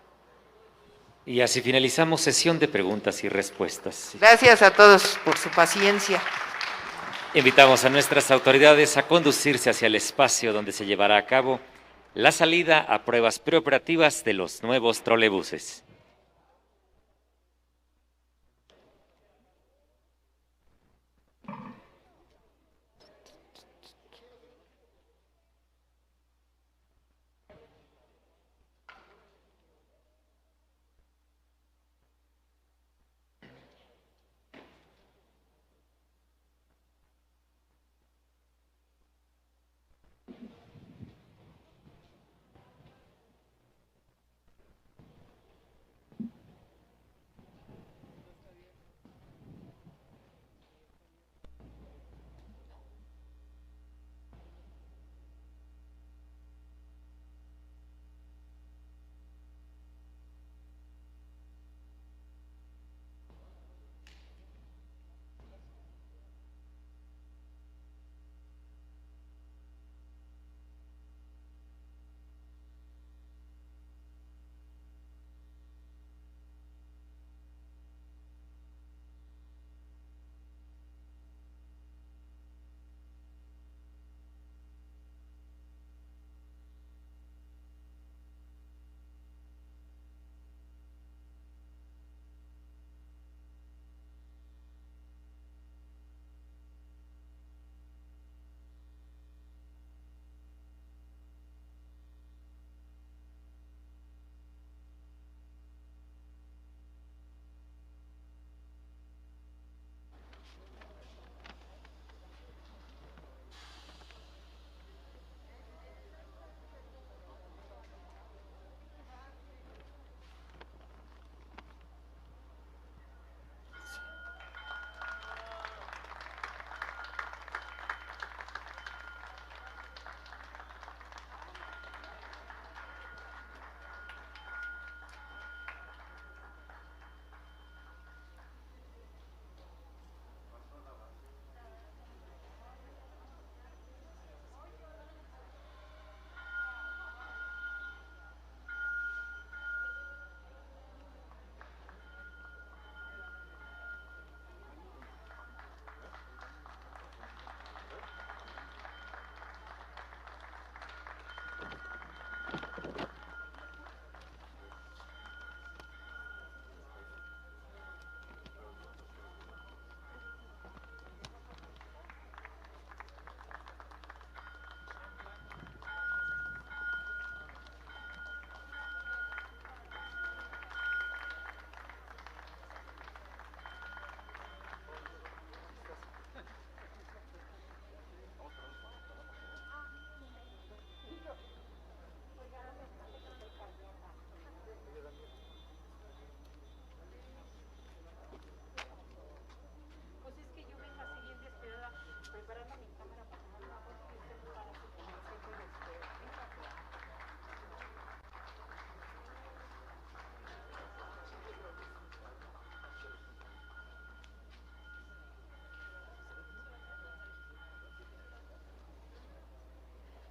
Y así finalizamos sesión de preguntas y respuestas. Gracias a todos por su paciencia. Invitamos a nuestras autoridades a conducirse hacia el espacio donde se llevará a cabo la salida a pruebas preoperativas de los nuevos trolebuses.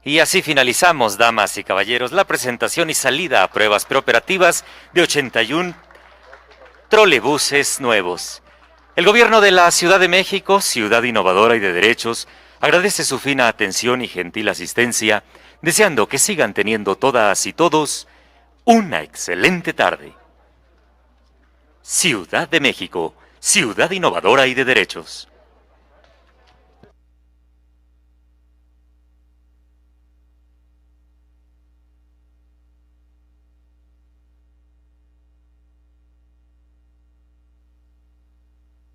Y así finalizamos, damas y caballeros, la presentación y salida a pruebas preoperativas de 81 trolebuses nuevos. El gobierno de la Ciudad de México, ciudad innovadora y de derechos, agradece su fina atención y gentil asistencia, deseando que sigan teniendo todas y todos una excelente tarde. Ciudad de México, ciudad innovadora y de derechos.